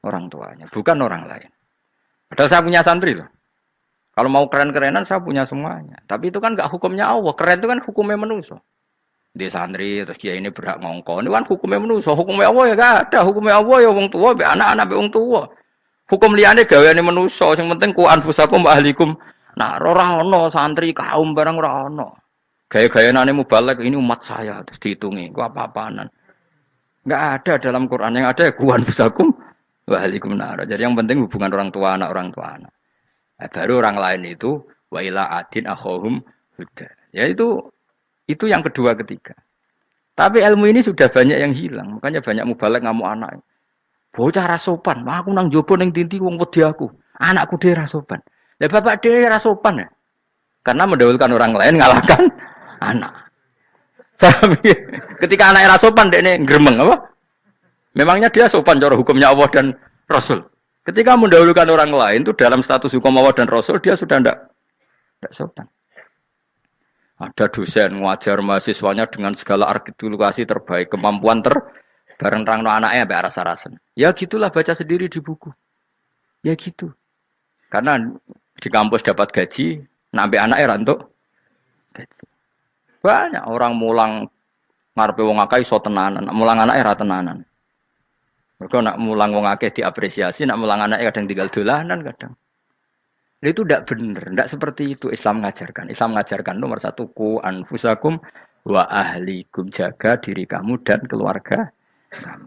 orang tuanya, bukan orang lain. Padahal saya punya santri loh. Kalau mau keren-kerenan saya punya semuanya. Tapi itu kan gak hukumnya Allah. Keren itu kan hukumnya manusia. Di santri terus dia ini berhak ngongkon. Ini kan hukumnya manusia. Hukumnya Allah ya gak ada. Hukumnya Allah ya wong tua, be anak-anak be wong tua. Hukum liyane gaweane manusia. Sing penting ku anfusakum wa ahlikum. Nah, ora ono santri kaum barang ora ono. Gaya-gayaane mubalek ini umat saya terus dihitungi. Ku apa-apaanan. Enggak ada dalam Quran. Yang ada ya ku anfusakum Waalaikumsalam. Jadi yang penting hubungan orang tua anak. Nah, baru orang lain itu wa ila adin akhahum huda. Ya itu yang kedua ketiga. Tapi ilmu ini sudah banyak yang hilang. Makanya banyak mubalek ngamuk anak. Bocah rasopan. Aku nang jopo ning tinti wong wedi aku. Anakku dhewe rasopan. Lah bapak dhewe rasopan ya. Karena mendahulukan orang lain ngalahkan anak. Ketika anaknya rasopan dekne gremeng apa? Memangnya dia sopan cara hukumnya Allah dan Rasul. Ketika mendahulukan orang lain itu dalam status hukum Allah dan Rasul dia sudah tidak sopan. Ada dosen ngajar mahasiswanya dengan segala artikulasi terbaik, kemampuan terbaik. Bareng terangno anaknya sampai rasa-rasen. Ya gitulah baca sendiri di buku. Ya gitu. Karena di kampus dapat gaji, nambe anaknya rantuk gaji. Banyak orang mulang ngarepe wong akeh iso tenanan, mulang anake ra tenanan. Mergo nak mulang wong akeh diapresiasi, nak mulang anake kadang tinggal dolanan kadang. Itu tidak benar, tidak seperti itu Islam mengajarkan. Islam mengajarkan nomor satu ku anfusakum wa ahlikum, jaga diri kamu dan keluarga kamu.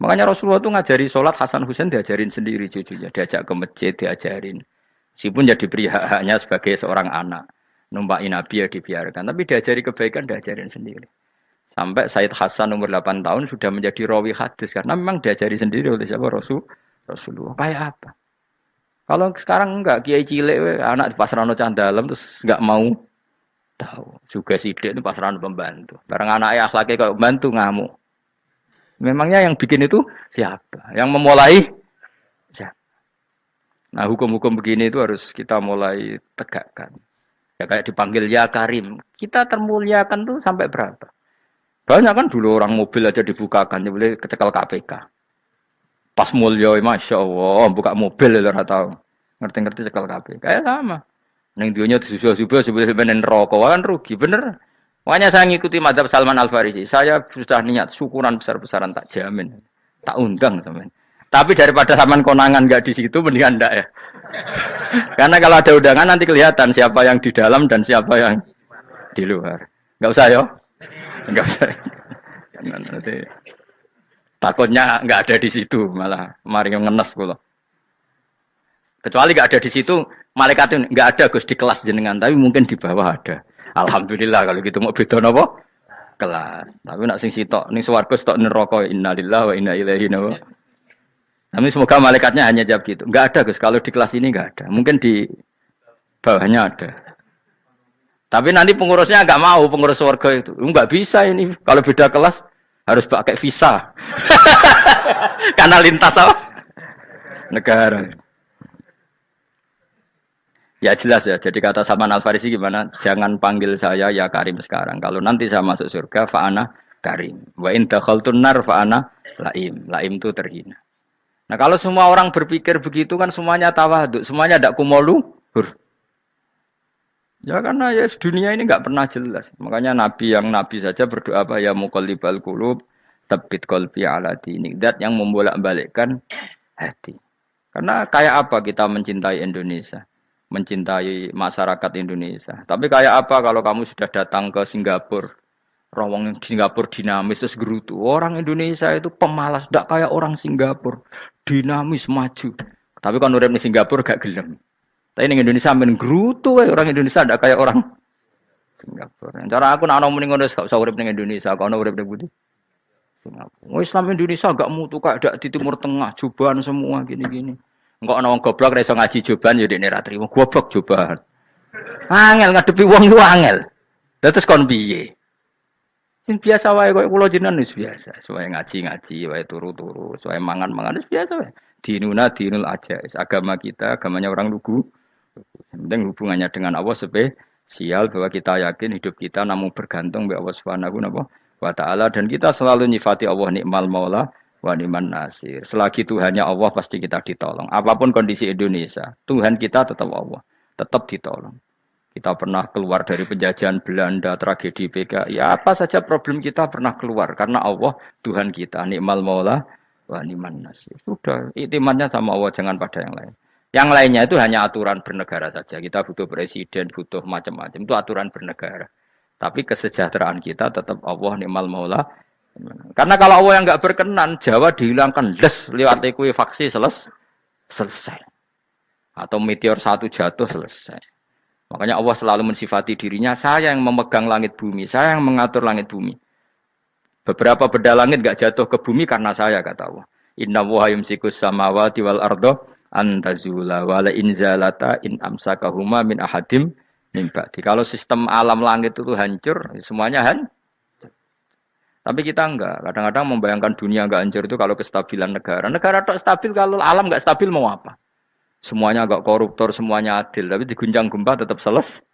Makanya Rasulullah itu ngajari sholat, Hasan Husain diajarin sendiri cucunya, diajak ke masjid diajarin. Meskipun jadi beri hak-haknya sebagai seorang anak, numpaki Nabi ya dibiarkan, tapi diajari kebaikan diajarin sendiri. Sampai Sayyid Hasan umur 8 tahun sudah menjadi rawi hadis karena memang diajari sendiri oleh siapa Rasulullah. Kayak apa? Kalau sekarang enggak, kiai cilik anak di pasrano candalem terus enggak mau tahu. Juga sidik itu pasrano pembantu. Barang anaknya akhlaknya kayak pembantu ngamuk. Memangnya yang bikin itu siapa? Yang memulai siapa? Nah, hukum-hukum begini itu harus kita mulai tegakkan. Ya kayak dipanggil ya Karim. Kita termuliakan tuh sampai berapa? Banyak kan dulu orang mobil aja dibukakan, boleh kecekel KPK. Pas mulya, masya Allah, buka mobil ya tahu. Ngerti-ngerti cekel KPK. Kayak sama. Neng dunia disusul-susul sebenarnya rokok kan rugi, bener. Makanya saya ngikuti mazhab Salman Al Farisi. Saya sudah niat syukuran besar-besaran tak jamin, tak undang teman. Tapi daripada Salman konangan nggak di situ, mendingan enggak ya. Karena kalau ada undangan nanti kelihatan siapa yang di dalam dan siapa yang di luar. Nggak usah yo, nggak usah. Karena nanti takutnya nggak ada di situ, malah mari ngenes pula. Kecuali nggak ada di situ, malaikat itu nggak ada Gus di kelas jenengan, tapi mungkin di bawah ada. Alhamdulillah kalau gitu mau beda napa? Kelas. Tapi nak sing sitok ning swarga sitok neraka innalillahi wa inna ilaihi raji'un. Tapi semoga malaikatnya hanya jawab gitu. Enggak ada Gus, kalau di kelas ini enggak ada. Mungkin di bawahnya ada. Tapi nanti pengurusnya enggak mau, pengurus warga itu. Enggak bisa ini. Kalau beda kelas harus pakai visa. Karena lintas apa? Negara. Ya jelas ya. Jadi kata Salman Al Farisi gimana? Jangan panggil saya ya Karim sekarang. Kalau nanti saya masuk surga, fa'ana Karim. Wa in dakhaltun nar fa'ana Laim. Laim itu terhina. Nah kalau semua orang berpikir begitu kan semuanya tawaduk, semuanya ada kumoluhur. Ya karena ya dunia ini nggak pernah jelas. Makanya Nabi yang Nabi saja berdoa apa ya muqallibal qulub, tsabbit qalbi ala dinik. Dat yang membolak-balikkan hati. Karena kayak apa kita mencintai Indonesia, mencintai masyarakat Indonesia. Tapi kayak apa kalau kamu sudah datang ke Singapura, rawang Singapura dinamis terus gerutu. Orang Indonesia itu pemalas, tidak kayak orang Singapura, dinamis maju. Tapi kalau urip di Singapura gak gelem. Tapi di Indonesia men gerutu, orang Indonesia tidak kayak orang Singapura. Cara aku nak ngomong ngono gak usah urip di Indonesia, kalau urip di Budi. Singapura. Islam Indonesia gak mutu kayak ada di Timur Tengah, jubahan semua gini-gini. Enggak ana wong goblok ra iso ngaji jubahan ya dekne ra trimo goblok jubahan. Angel ngadepi wong iku angel. Lah terus kon piye? Sing biasa wae koyo kula jenengan wis biasa. Suwe ngaji-ngaji wae turu-turu, suwe mangan-mangan wis biasa wae. Dinuna dinul ajais. Agama kita, agamanya orang lugu. Yang penting hubungannya dengan Allah spesial bahwa kita yakin hidup kita namun bergantung kepada Allah Subhanahu wa taala dan kita selalu nyifati Allah nikmal maula wa ni'man nasir. Selagi Tuhannya Allah pasti kita ditolong. Apapun kondisi Indonesia, Tuhan kita tetap Allah, tetap ditolong. Kita pernah keluar dari penjajahan Belanda, tragedi PKI. Ya, apa saja problem kita pernah keluar karena Allah Tuhan kita, nikmal maula wa ni'man nasir. Sudah, iktimatnya sama Allah, jangan pada yang lain. Yang lainnya itu hanya aturan bernegara saja. Kita butuh presiden, butuh macam-macam. Itu aturan bernegara. Tapi kesejahteraan kita tetap Allah nikmal maula. Karena kalau Allah yang nggak berkenan, Jawa dihilangkan les lewat ekuifaksi selesai. Atau meteor satu jatuh selesai. Makanya Allah selalu mensifati dirinya, saya yang memegang langit bumi, saya yang mengatur langit bumi. Beberapa benda langit nggak jatuh ke bumi karena saya, kata Allah. Inna Allaha yumsikus samawati wal ardo antazula wala inzalata in amsakahuma min ahadim min ba'di. Kalau sistem alam langit itu hancur, semuanya Tapi kita enggak. Kadang-kadang membayangkan dunia enggak hancur itu kalau kestabilan negara. Negara tak stabil, kalau alam enggak stabil mau apa? Semuanya enggak koruptor, semuanya adil. Tapi diguncang gempa tetap selesai.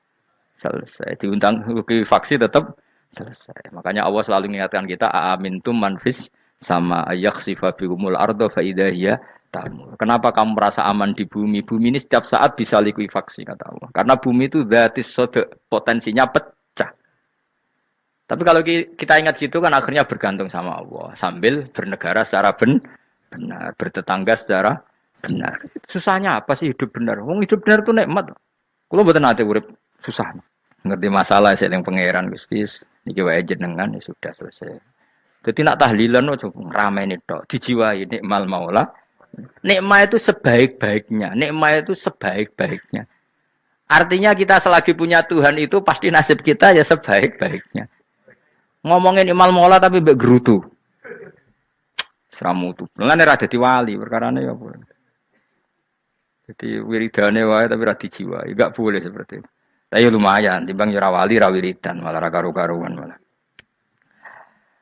Diundang faksi tetap selesai. Makanya Allah selalu mengingatkan kita, aamintum manfis sama ayakhsifa bihumul ardo fa idza hiya tamur. Kenapa kamu merasa aman di bumi? Bumi ini setiap saat bisa likuifaksi kata Allah. Karena bumi itu dzatis sodok, potensinya pecah. Tapi kalau kita ingat gitu kan akhirnya bergantung sama Allah sambil bernegara secara benar, bertetangga secara benar. Susahnya apa sih hidup benar? Wong hidup benar itu nikmat. Kulo mboten nate urip susah. Ngerti masalah saya yang pangeran Gusti niki wae jenengan ya sudah selesai. Jadi nak tahlilan ojo ngrameni tok, dijiwai nikmal maula. Nikmat itu sebaik-baiknya, nikmat itu sebaik-baiknya. Artinya kita selagi punya Tuhan itu pasti nasib kita ya sebaik-baiknya. Ngomongin imal mola tapi mbek gerutu. Seramutu. Mulane ra dadi wali perkarane ya apa. Jadi wiridane wae tapi ra dijiwai, enggak boleh seperti itu. Tapi lumayan timbang ora wali ra wiridan malah ra karu-karuan malah.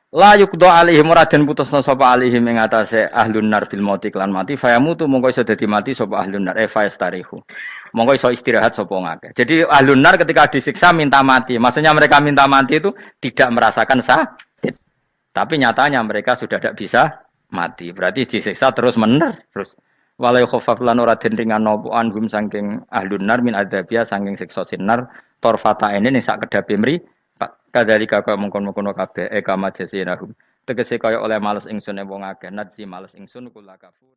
La yuqda alaihim raden putusna sapa alaihim ing atase ahlun nar bil mauti lan mati fayamutu mongko iso dadi mati sapa ahlun nar fayastarihu. Monggo iso istirahat sapa ngake. Jadi ahlun nar ketika disiksa minta mati. Maksudnya mereka minta mati itu tidak merasakan sakit. Tapi nyatanya mereka sudah tidak bisa mati. Berarti disiksa terus terus. Walai khofaf lan ora den ringan napa anhum saking ahlun nar min adzabia saking siksa sinar torfata ini sak kedape mri kadalika kaya mungkon-mungkon kabeh kama jasinahum. Tegese kaya oleh males ingsun wong akeh nadzi males ingsun kula kafur.